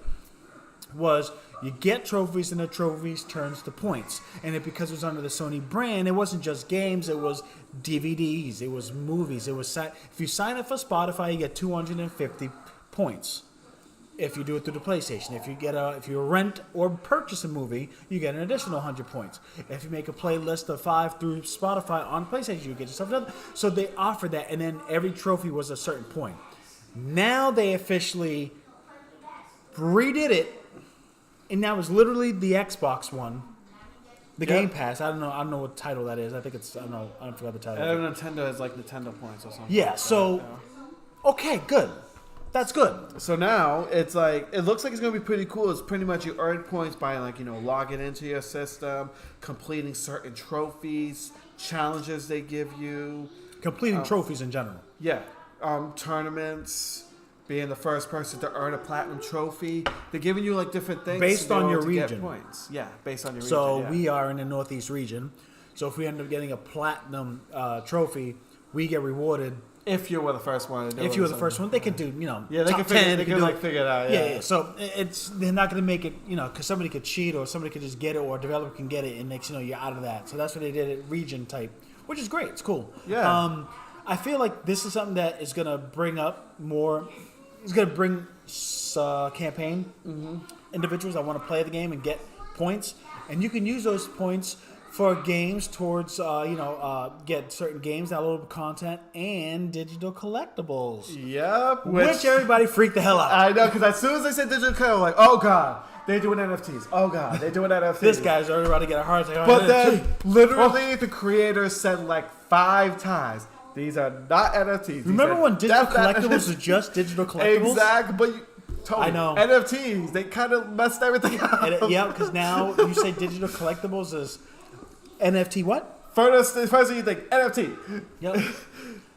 was you get trophies, and the trophies turns to points. And because it was under the Sony brand, it wasn't just games, it was DVDs, it was movies, it was if you sign up for Spotify, you get 250 points. If you do it through the PlayStation, if you rent or purchase a movie, you get an additional 100 points. If you make a playlist of 5 through Spotify on PlayStation, you get yourself another. So they offer that, and then every trophy was a certain point. Now they officially redid it, and now it's literally the Xbox one The Game Pass. I don't know what title that is. I think it's I forgot the title. And Nintendo is like Nintendo points or something. Yeah. Like So, that, okay, good. That's good. So now it's like it looks like it's gonna be pretty cool. It's pretty much you earn points by logging into your system, completing certain trophies, challenges they give you, Completing trophies in general. yeah, tournaments, being the first person to earn a platinum trophy. They're giving you like different things Based on your to get region. points. Yeah, based on your So region. we are in the Northeast region. So if we end up getting a platinum trophy, we get rewarded. If you were the first one to do it. If you were the first one, they could do Yeah, they top can figure, 10. they could can do like figure it out. Yeah. So they're not going to make it, because somebody could cheat or somebody could just get it or a developer can get it and next you're out of that. So that's what they did at region type, which is great. It's cool. Yeah. I feel like this is something that is going to bring up more. It's going to bring campaign individuals that want to play the game and get points, and you can use those points for games towards get certain games, downloadable content, and digital collectibles. Yep. Which everybody freaked the hell out. I know, because as soon as they said digital collectibles, I'm like, oh god, they're doing NFTs. Oh god, they're doing NFTs. This guy's already about to get a heart attack. But then, literally, the creator said like 5 times, these are not NFTs. These Remember are when digital definitely collectibles was just digital collectibles? Exactly, but totally. I know. NFTs, they kind of messed everything up. Yeah, because now you say digital collectibles is NFT what? First thing you think, NFT. Yep.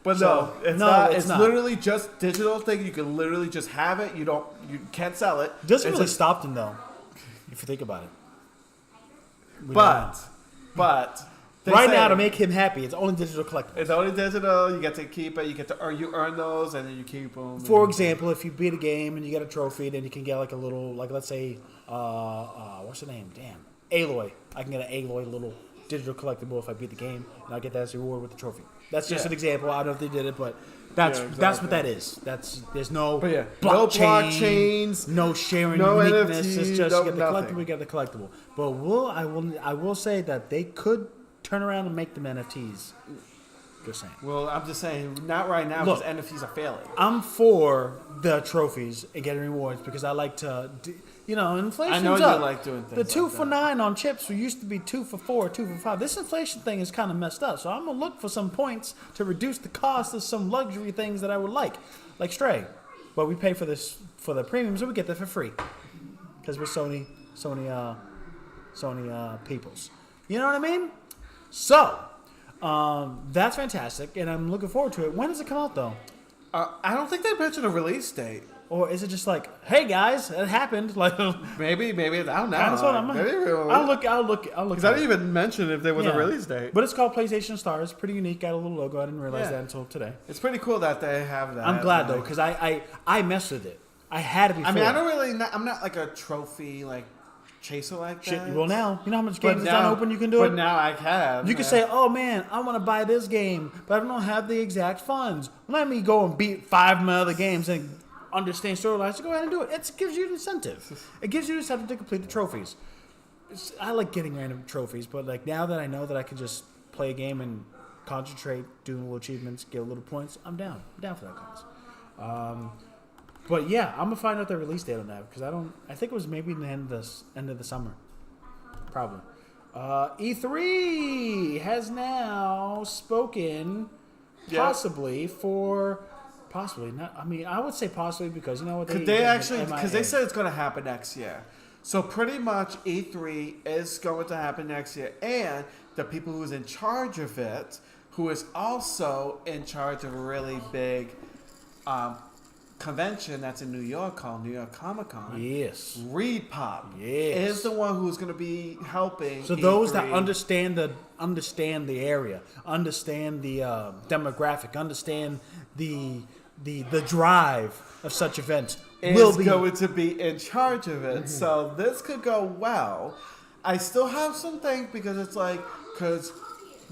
But So, no, it's no, not. it's It's not. literally just digital thing. You can literally just have it. You can't sell it. Doesn't It's really just- stop them though, if you think about it. We don't But they know. Right say now, to make him happy, it's only digital collectibles. it's only digital. You get to keep it. You get to earn. You earn those, and then you keep them. For example, if you beat a game and you get a trophy, then you can get like a little, like let's say, what's the name? Damn, Aloy. I can get an Aloy little digital collectible if I beat the game, and I get that as a reward with the trophy. That's just Yeah. an example. I don't know if they did it, but that's Yeah, that's what exactly. that is. There's no But yeah, no blockchains, no sharing no uniqueness. NFT, It's just no you get the nothing. collectible, you get the collectible. But I will say that they could turn around and make them NFTs. Just saying. Well, I'm just saying, not right now Look. because NFTs are failing. I'm for the trophies and getting rewards because I like to, inflation's I know you up. like doing things The 2 like for that. $9 on chips used to be 2 for $4, 2 for $5. This inflation thing is kind of messed up. So I'm gonna look for some points to reduce the cost of some luxury things that I would like Stray. But we pay for this for the premiums, and we get that for free because we're Sony peoples. You know what I mean? So. That's fantastic, and I'm looking forward to it. When does it come out, though? I don't think they mentioned a release date. Or is it just like, hey guys, it happened? Like, Maybe I don't know. that's what I'm. Maybe I'll look. Because I didn't even mention if there was a release date. But it's called PlayStation Star. It's pretty unique. Got a little logo. I didn't realize that until today. It's pretty cool that they have that. I'm glad though, like- because I messed with it. I had it before. I mean, I don't really. I'm not like a trophy chaser like Shit, that. well, now you know how much But games is unopened you can do But it. now I can. You can say, "Oh man, I want to buy this game, but I don't have the exact funds. Let me go and beat 5 of my other games and understand storylines. So go ahead and do it. It gives you an incentive. It gives you an incentive to complete the trophies. I like getting random trophies, but like now that I know that I can just play a game and concentrate, do little achievements, get a little points, I'm down. I'm down for that cause. But yeah, I'm gonna find out the release date on that because I think it was maybe the end of the summer, probably. E3 has now spoken, possibly not. I mean, I would say possibly because you know what Because they said it's going to happen next year. So pretty much E3 is going to happen next year, and the people who's in charge of it, who is also in charge of a really big convention that's in New York called New York Comic Con. Yes. B.oP Yes. is the one who's going to be helping. So those E3. that understand the area, understand the demographic, understand the drive of such events will is be going to be in charge of it. Mm-hmm. So this could go well. I still have some things because it's like, because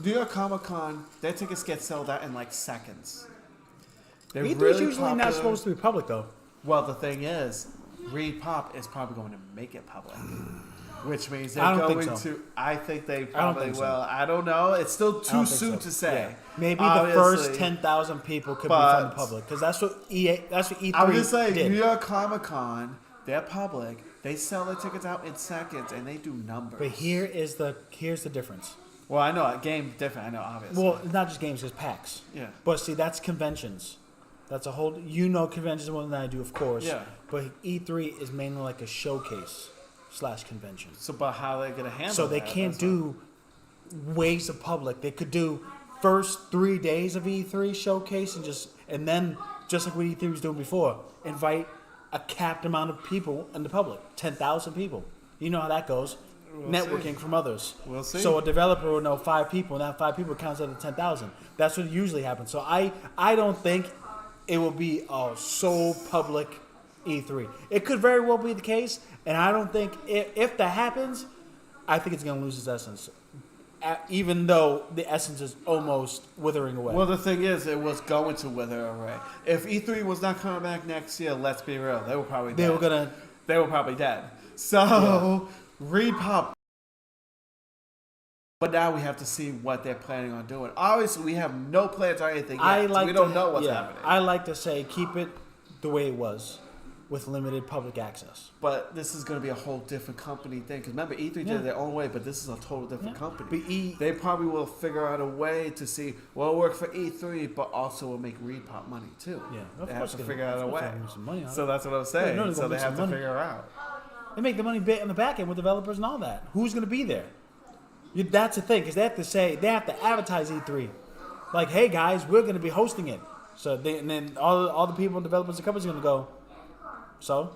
New York Comic Con, their tickets get sold out in like seconds. They're E3 really is usually not popular. supposed to be public though. Well, the thing is, B.oP is probably going to make it public. Which means they're I don't think going so. to. I think they I don't probably think so. will. I don't know. It's still I don't too think soon so. to say. Yeah. Maybe Obviously. the first 10,000 people could be from the public because that's what E3 I would just say did. New York Comic Con They're public. They sell their tickets out in seconds, and they do numbers. But here's the difference. Well, I know a game's different. I know, obviously. Well, it's not just games, it's PAX. Yeah. But see, that's conventions. That's a whole. Conventions more than I do, of course. Yeah. But E3 is mainly like a showcase / convention. So, but how are they gonna handle? So they that? can't do waves of public. They could do first 3 days of E3 showcase and then just like what E3 was doing before, invite a capped amount of people in the public, 10,000 people. You know how that goes. We'll Networking see. from others. We'll see. So a developer will know 5 people, and that 5 people counts out of 10,000. That's what usually happens. So I don't think it will be a sole public E3. It could very well be the case, and I don't think if that happens, I think it's going to lose its essence. Even though the essence is almost withering away. Well, the thing is, it was going to wither away. If E3 was not coming back next year, let's be real, they were probably dead. They were probably dead. So, Repop. But now we have to see what they're planning on doing. Obviously, we have no plans or anything yet. We don't know what's happening. I like to say keep it the way it was, with limited public access. But this is going to be a whole different company thing. Because remember, E3 did it their own way, but this is a total different company. They probably will figure out a way to see, well, it'll work for E3, but also will make Repop money too. Yeah, they have to figure out a way. Money so that's what I'm saying. Yeah, so they have to figure out. They make the money on the back end with developers and all that. Who's going to be there? That's the thing, because they have to advertise E3. Like, hey guys, we're going to be hosting it. So and then all the people and developers and companies are going to go, so?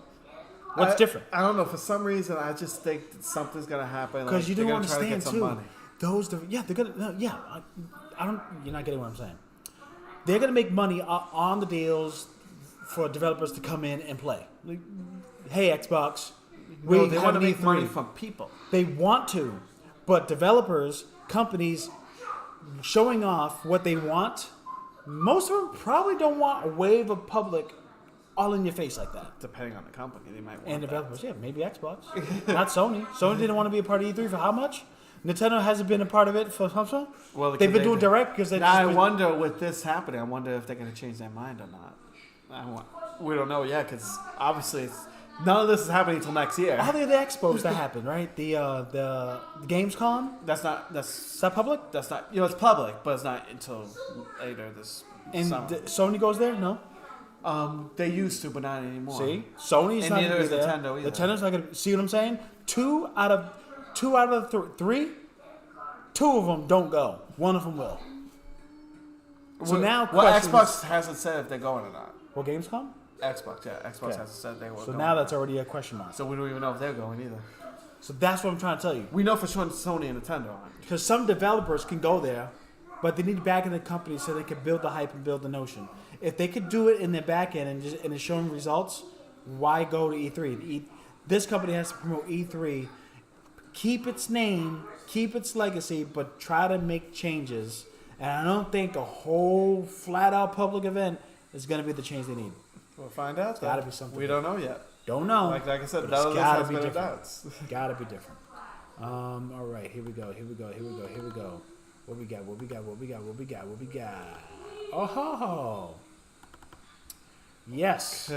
What's different? I don't know. For some reason, I just think that something's going to happen. Because you don't understand, too. Money. They're going to, I don't, you're not getting what I'm saying. They're going to make money on the deals for developers to come in and play. Like, hey, Xbox, they want to make money from people. They want to, but developers, companies, showing off what they want, most of them probably don't want a wave of public all in your face like that. Depending on the company, they might want and developers, that. Maybe Xbox. Not Sony. Sony didn't want to be a part of E3 for how much? Nintendo hasn't been a part of it for how much? Well, they've been doing direct because they. I wonder with this happening. I wonder if they're going to change their mind or not. We don't know yet because obviously none of this is happening until next year. How are the expos that happen, right? The Gamescom. Is that public? That's not. It's public, but it's not until later this summer. Sony goes there? No. They used to, but not anymore. See, Sony's not going to be there. Nintendo either. Nintendo's not going to. See what I'm saying? Two out of the three, 2 of them don't go. 1 of them will. So now, Xbox hasn't said if they're going or not. Well, Gamescom. Xbox hasn't said they were. So now that's already a question mark. So we don't even know if they're going either. So that's what I'm trying to tell you. We know for sure Sony and Nintendo aren't. Because some developers can go there, but they need to back in the company so they can build the hype and build the notion. If they could do it in their back end and it's showing results, why go to E3? This company has to promote E3, keep its name, keep its legacy, but try to make changes. And I don't think a whole flat-out public event is going to be the change they need. We'll find out. It's got to be something. We don't know yet. Don't know. Like I said, it's none of this gotta has be been different. announced. Got to be different. All right, here we go. What we got? Oh ho ho. Yes.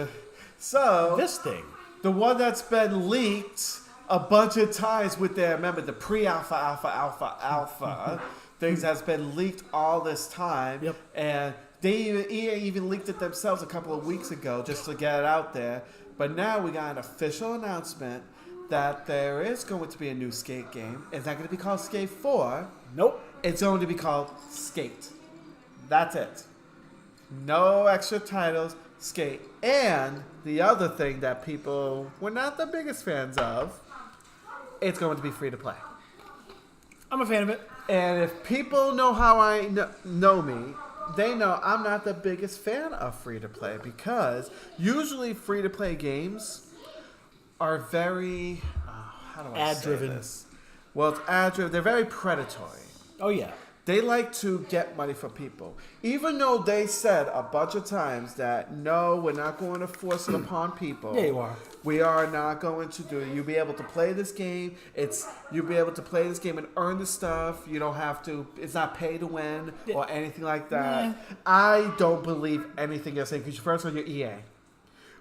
So this thing, the one that's been leaked a bunch of times with remember the pre-alpha things has been leaked all this time. Yep. And EA even leaked it themselves a couple of weeks ago just to get it out there. But now we got an official announcement that there is going to be a new Skate game. It's not going to be called Skate 4. Nope. It's going to be called Skate. That's it. No extra titles. Skate. And the other thing that people were not the biggest fans of, it's going to be free to play. I'm a fan of it. And if people know how I know me, they know I'm not the biggest fan of free to play because usually free to play games are very how do I ad say driven. this? Well, it's ad driven. They're very predatory. Oh yeah. They like to get money from people. Even though they said a bunch of times that, no, we're not going to force it upon people. Yeah, you are. We are not going to do it. You'll be able to play this game. You'll be able to play this game and earn the stuff. You don't have to. It's not pay to win or anything like that. Yeah. I don't believe anything you're saying because first of all, you're EA.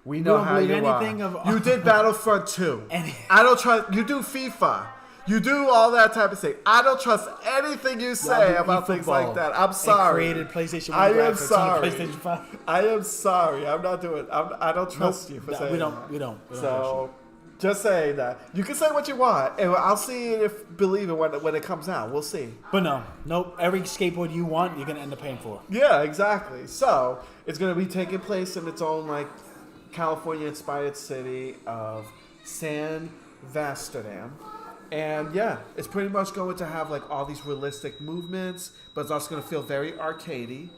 We know don't how believe you anything are. of- You did Battlefront 2. Any- I don't trust. You do FIFA. You do all that type of thing. I don't trust anything you say about things like that. I'm sorry. And created PlayStation 1 I am graphics sorry. on the PlayStation 5. I am sorry. I'm not doing. I don't trust you for saying we that. don't trust you. So, just saying that. You can say what you want, and I'll see if believe it when it comes out. We'll see. But nope. Every skateboard you want, you're gonna end up paying for. Yeah, exactly. So it's going to be taking place in its own like California-inspired city of San Vasterdam. And yeah, it's pretty much going to have like all these realistic movements, but it's also going to feel very arcadey.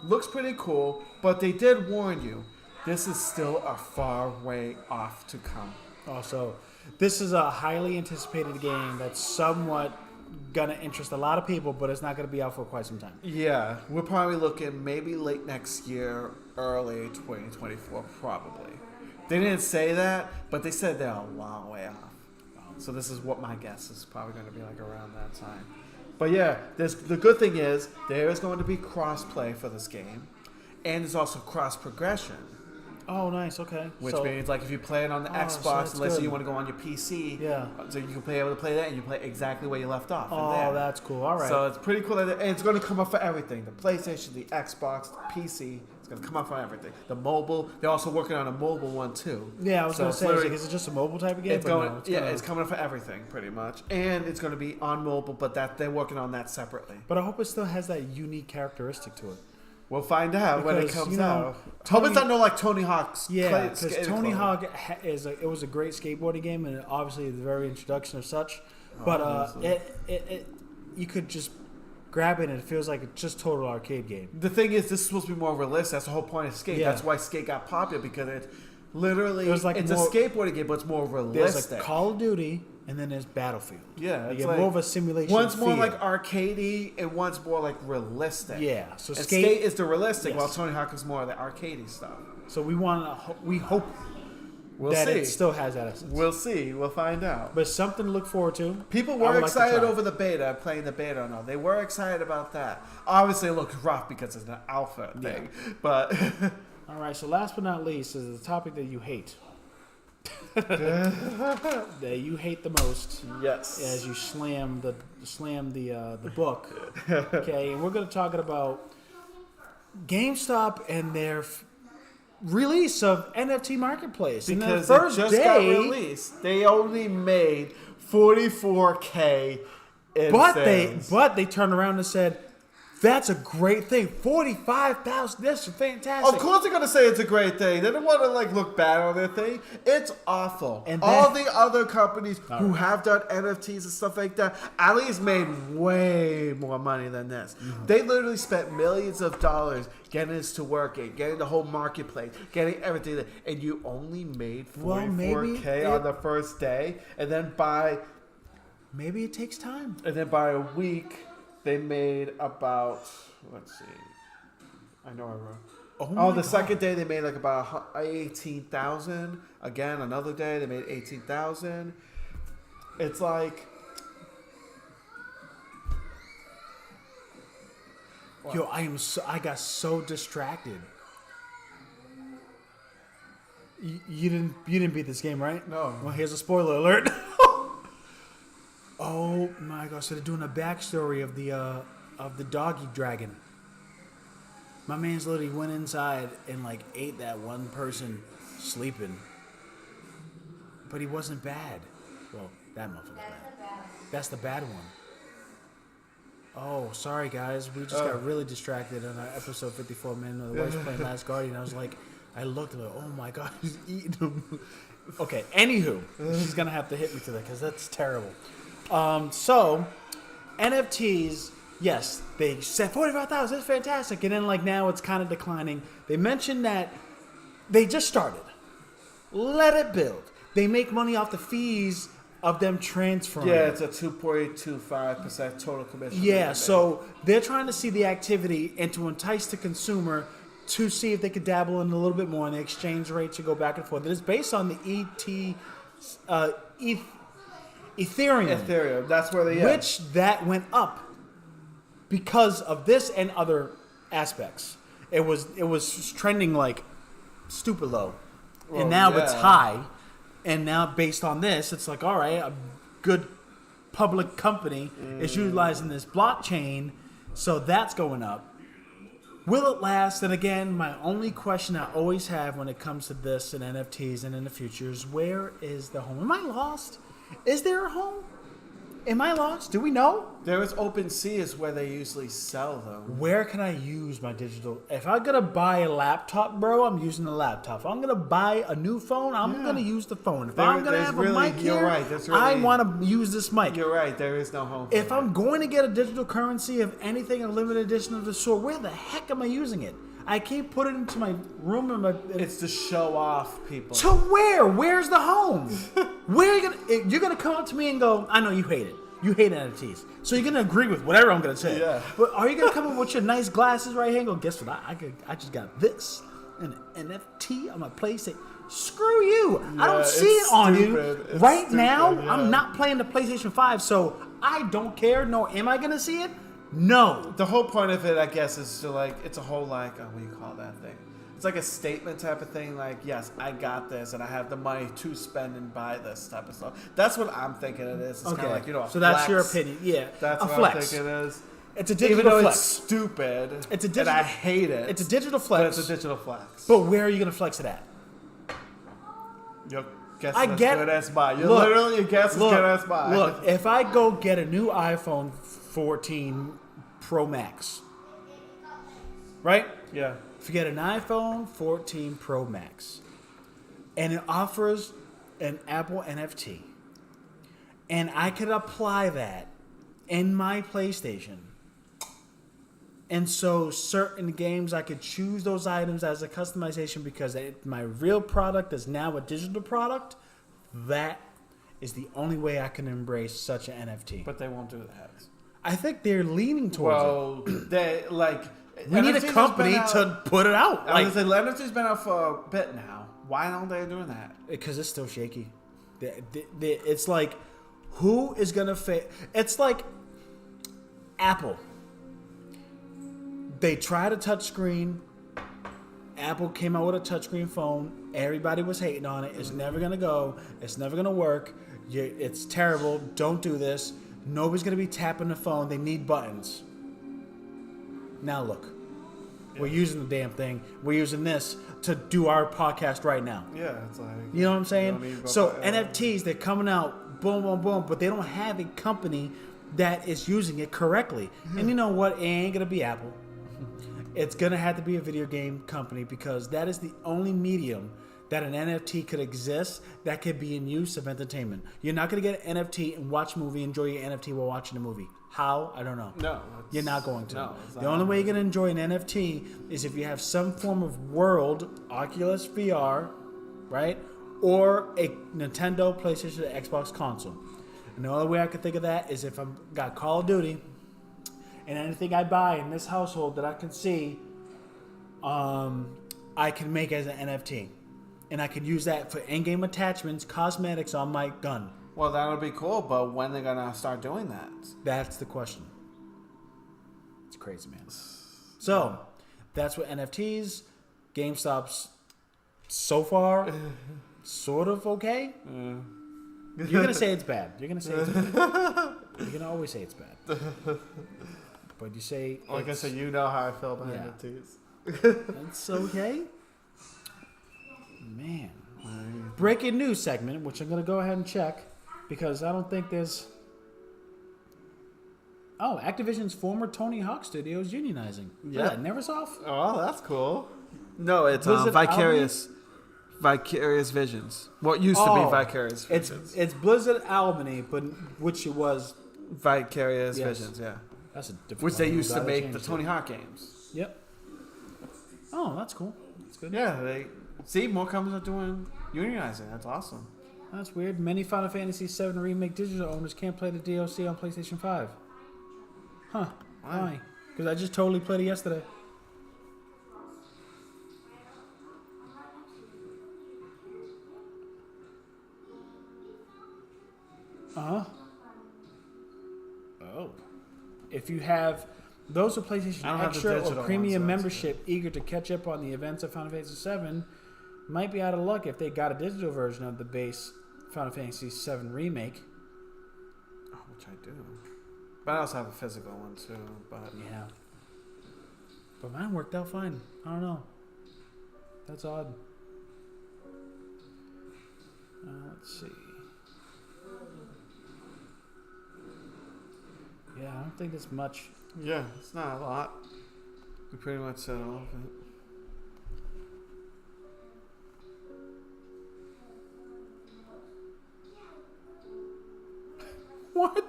Looks pretty cool, but they did warn you, this is still a far way off to come. Also, this is a highly anticipated game that's somewhat gonna interest a lot of people, but it's not gonna be out for quite some time. Yeah, we're probably looking maybe late next year, early 2024, probably. They didn't say that, but they said they're a long way off. So this is what my guess is probably going to be like around that time. But yeah, the good thing is there is going to be cross-play for this game. And there's also cross-progression. Oh, nice. Okay. Which means like if you play it on the Xbox, let's say you want to go on your PC, so you can be able to play that and you play exactly where you left off. Oh, that's cool. All right. So it's pretty cool. And it's going to come up for everything. The PlayStation, the Xbox, the PC. It's going to come up for everything. The mobile. They're also working on a mobile one too. Yeah, I was going to say, is it just a mobile type of game? It's coming up for everything pretty much. And it's going to be on mobile, but they're working on that separately. But I hope it still has that unique characteristic to it. We'll find out when it comes out. Hope it's not like Tony Hawk's. Yeah, because Tony Hawk it was a great skateboarding game, and obviously the very introduction of such. But you could just grab it, and it feels like a just total arcade game. The thing is, this is supposed to be more realistic. That's the whole point of Skate. Yeah. That's why Skate got popular, because it's a skateboarding game, but it's more realistic. There's like Call of Duty, and then there's Battlefield. Yeah, it's like more of a simulation. One's more like arcadey, and one's more like realistic. Yeah, so Skate is the realistic, while Tony Hawk is more of the arcadey stuff. So we hope that it still has that essence. We'll see. We'll find out. But something to look forward to. People were excited over the beta, playing the beta or no. They were excited about that. Obviously, it looks rough because it's an alpha thing. But all right. So last but not least is the topic that you hate. That you hate the most. Yes. As you slam the book. Okay, and we're going to talk about GameStop and their release of NFT Marketplace. Because the first it just day, got released. They only made $44K in sales. But they turned around and said, that's a great thing. 45,000. That's fantastic. Of course they're gonna say it's a great thing. They don't want to look bad on their thing. It's awful. And all the other companies who have done NFTs and stuff like that at least made way more money than this. Mm-hmm. They literally spent millions of dollars getting this to work, getting the whole marketplace, getting everything, and you only made $44K on the first day, and then maybe it takes time. And then by a week, they made about, let's see, I know I wrote. The second day they made about 18,000. Again, another day they made 18,000. It's like, yo, I got so distracted. You didn't beat this game, right? No. Well, here's a spoiler alert. Oh my gosh! So they're doing a backstory of the doggy dragon. My man's literally went inside and ate that one person sleeping, but he wasn't bad. Well, that motherfucker's bad. That's the bad one. Oh, sorry guys, we just got really distracted on our episode 54. Man, the wife's playing Last Guardian. I was like, I looked at her. Oh my god, he's eating him. Okay, anywho, she's gonna have to hit me to that because that's terrible. So, NFTs, yes, they said 45,000, that's fantastic. And then now it's kind of declining. They mentioned that they just started. Let it build. They make money off the fees of them transferring. Yeah, it's a 2.25% total commission. Yeah, so they're trying to see the activity and to entice the consumer to see if they could dabble in a little bit more, and the exchange rate should go back and forth. It is based on the Ethereum. That's where they which that went up because of this and other aspects. It was trending stupid low. Well, And now yeah. it's high. And now based on this, it's like, all right, a good public company is utilizing this blockchain, so that's going up. Will it last? And again, my only question I always have when it comes to this and NFTs and in the future is, where is the home? Am I lost? Is there a home? Am I lost? Do we know? There is OpenSea is where they usually sell them. Where can I use my digital? If I'm going to buy a laptop, bro, I'm using the laptop. If I'm going to buy a new phone, I'm going to use the phone. If I'm going to have a mic here, you're right, I want to use this mic. You're right. There is no home. If I'm going to get a digital currency of anything, a limited edition of the sort, where the heck am I using it? I can't put it into my room. It's to show off people. To where? Where's the home? Where are you gonna? You're gonna come up to me and go, I know you hate it. You hate NFTs. So you're gonna agree with whatever I'm gonna say. Yeah. But are you gonna come up with your nice glasses right here and go, guess what? I just got this, an NFT on my PlayStation. Screw you. I don't see it on stupid. you. It's Right stupid, now, yeah. I'm not playing the PlayStation 5, so I don't care. Nor am I gonna see it. No. The whole point of it, I guess, is to like, it's a whole like, what do you call that thing? It's like a statement type of thing. Like, yes, I got this, and I have the money to spend and buy this type of stuff. That's what I'm thinking it is. It's kind of like, a so that's flex. your opinion. Yeah. That's a what flex. I'm thinking it is. It's a digital Even though flex. it's stupid, It's a and digital. I hate it. It's a digital but flex. it's a digital flex. But where are you gonna flex it at? Your guess I is as get- good as mine. You're Look, literally your guess is good as mine. Look, if I go get a new iPhone 14 Pro Max, right? Yeah. If you get an iPhone 14 Pro Max, and it offers an Apple NFT, and I could apply that in my PlayStation, and so certain games I could choose those items as a customization because my real product is now a digital product, that is the only way I can embrace such an NFT. But they won't do that. I think they're leaning towards it. Well, they like. We need a NFTs has company been out- to put it out. I Like, was gonna say, NFT's been out for a bit now. Why aren't they doing that? because it's still shaky. It's like, who is gonna fit? It's like Apple. They tried a touchscreen. Apple came out with a touchscreen phone. Everybody was hating on it. It's never gonna go. It's never gonna work. It's terrible. Don't do this. Nobody's gonna be tapping the phone. They need buttons. Now look, we're using the damn thing. We're using this to do our podcast right now. Yeah, it's like. You know what I'm don't saying? need So both- NFTs, they're coming out, boom, boom, boom, but they don't have a company that is using it correctly. And you know what? It ain't gonna be Apple. It's gonna have to be a video game company because that is the only medium that an NFT could exist that could be in use of entertainment. You're not gonna get an NFT and watch a movie, enjoy your NFT while watching a movie. How? I don't know. No, You're not going to. No, it's The not. only way you're going to enjoy an NFT is if you have some form of world, Oculus VR, right? Or a Nintendo, PlayStation, or Xbox console. And the only way I can think of that is if I've got Call of Duty and anything I buy in this household that I can see, I can make as an NFT. And I can use that for in-game attachments, cosmetics on my gun. Well, that'll be cool, but when they're gonna start doing that? That's the question. It's crazy, man. So, that's what NFTs, GameStop's so far sort of okay. You're going to say it's bad. You're going to say it's bad. You're going to always say it's bad. But you say Like I it's, said, you know how I feel about Yeah. NFTs. it's okay. Man. Breaking news segment, which I'm going to go ahead and check because I don't think there's... Oh, Activision's former Tony Hawk Studios unionizing. Yeah. Yeah, Neversoft? Oh, that's cool. No, it's Blizzard Vicarious Visions. What used to be Vicarious Visions. It's Blizzard Albany, but which it was. Vicarious Yes. Visions, yeah. That's a different. Which they one. used to Glad they make the changed Tony it. Hawk games. Yep. Oh, that's cool. That's good. Yeah, they see more companies are doing unionizing. That's awesome. That's weird. Many Final Fantasy VII Remake digital owners can't play the DLC on PlayStation 5. Huh. Why? Because I just totally played it yesterday. Uh-huh. Oh. If you have those with PlayStation I don't have the Extra digital or ones, Premium so that's membership eager to catch up on the events of Final Fantasy VII, might be out of luck if they got a digital version of the base Final Fantasy VII Remake. Oh, which I do. But I also have a physical one too. But yeah. But mine worked out fine. I don't know. That's odd. Let's see. Yeah, I don't think there's much. Yeah, it's not a lot. We pretty much said all of it. What?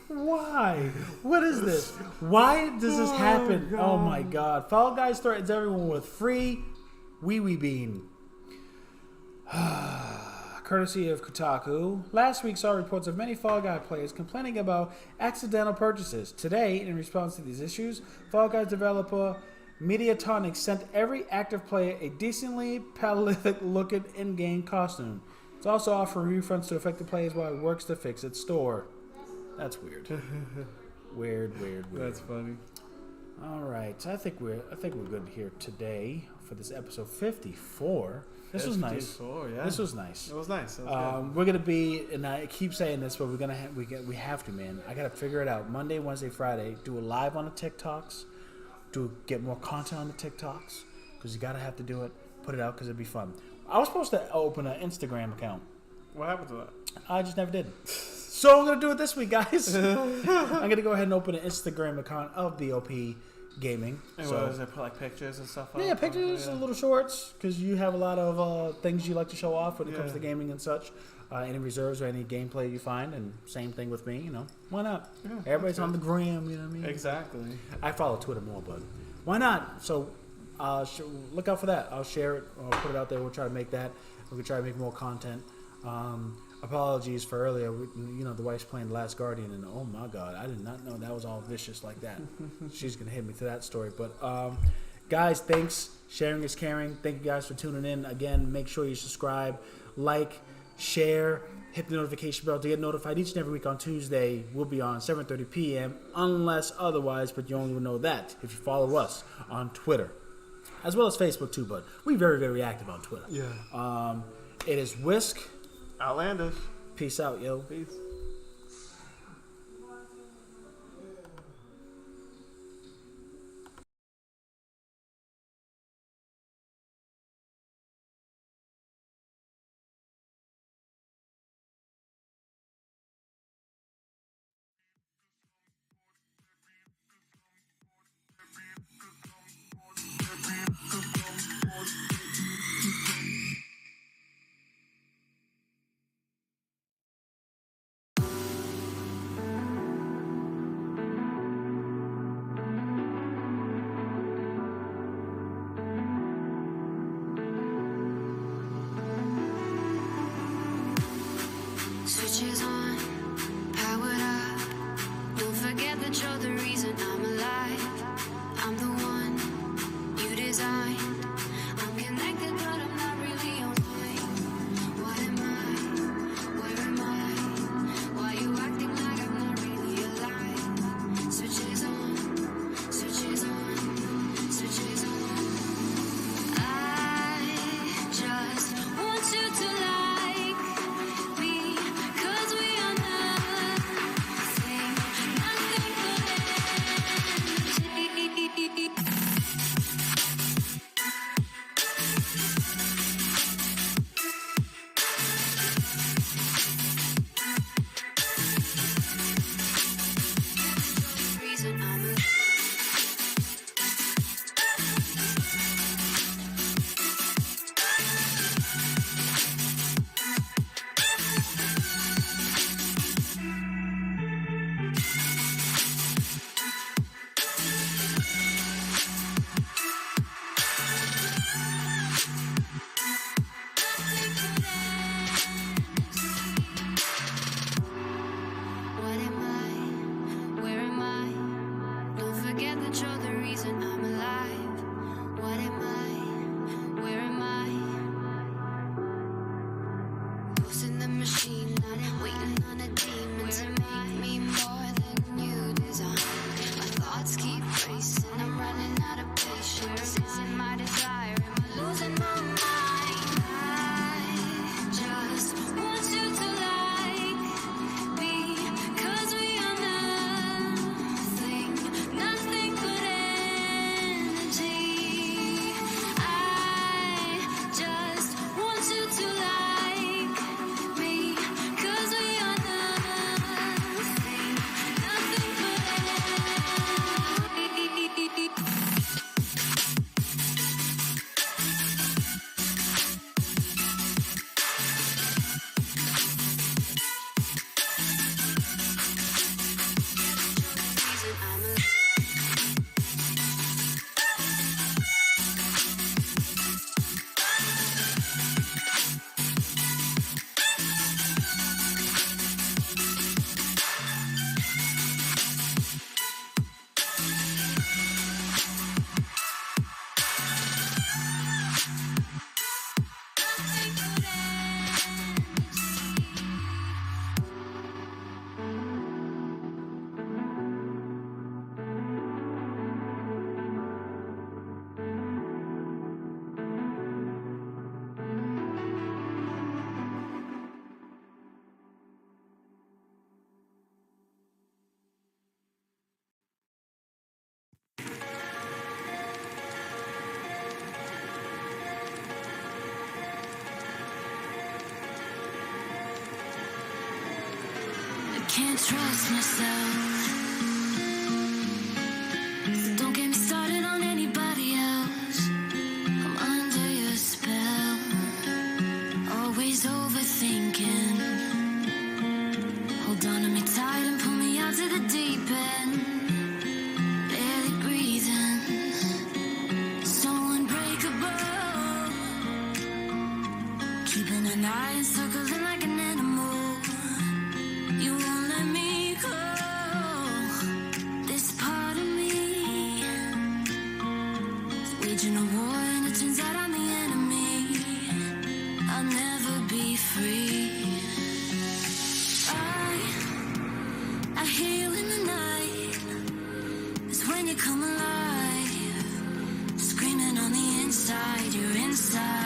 Why? What is this? Why does this happen? God. Oh my god. Fall Guys threatens everyone with free wee bean. Courtesy of Kotaku. Last week saw reports of many Fall Guy players complaining about accidental purchases. Today, in response to these issues, Fall Guys developer Mediatonic sent every active player a decently paleolithic-looking in-game costume. It's also offering refunds to affected players while it works to fix its store. That's weird. Weird. That's funny. All right, I think we're good here today for this episode 54. This was nice. Yeah. This was nice. It was nice. It was good. We're gonna be, and I keep saying this, but we have to, man. I gotta figure it out. Monday, Wednesday, Friday, do a live on the TikToks, get more content on the TikToks, because you gotta have to do it. Put it out because it'd be fun. I was supposed to open an Instagram account. What happened to that? I just never did. So I'm gonna do it this week, guys. I'm gonna go ahead and open an Instagram account of B.o.P. Gaming. And so, what is it? Put like pictures and stuff. yeah, up? pictures, Yeah. little shorts, because you have a lot of things you like to show off when it comes to gaming and such. Any reserves or any gameplay you find, and same thing with me. Why not? Yeah, Everybody's on the gram. You know what I mean? Exactly. I follow Twitter more, but why not? So look out for that. I'll share it. I'll put it out there. We'll try to make that. We'll try to make more content. Apologies for earlier. The wife's playing The Last Guardian, and oh my god, I did not know that was all vicious like that. She's gonna hit me to that story. But guys, thanks. Sharing is caring. Thank you guys for tuning in. Again, make sure you subscribe, like, share, hit the notification bell to get notified each and every week on Tuesday. We'll be on 7:30 p.m. unless otherwise, but you only will know that if you follow us on Twitter, as well as Facebook too. But we're very, very active on Twitter. Yeah. It is Whisk. Outlandish. Peace out, yo. Peace. Switches on, powered up. Don't forget that you're the reason I'm alive. I'm the one you designed. I'm connected, but I'm not really online. What am I? Where am I? Why you acting like I'm not really alive? Switches on, switches on, switches on. I just want you to like me, 'cause we are nothing, nothing but energy. Reason I'm What am I? Where am I? Don't forget that you're the reason I'm alive. What am I? Where am I? Ghost in the machine, not waiting on a demon to make me more than you design. My thoughts keep racing, I'm running out of patience. Isn't my desire? Am I losing can't trust myself. So don't get me started on anybody else. I'm under your spell. Always overthinking. Hold on to me tight and pull me out to the deep end. Barely breathing. So unbreakable. Keeping an eye and circling like an animal. You won't let me go. This part of me is waging a war, and it turns out I'm the enemy. I'll never be free. I hear you in the night. It's when you come alive. Screaming on the inside, you're inside.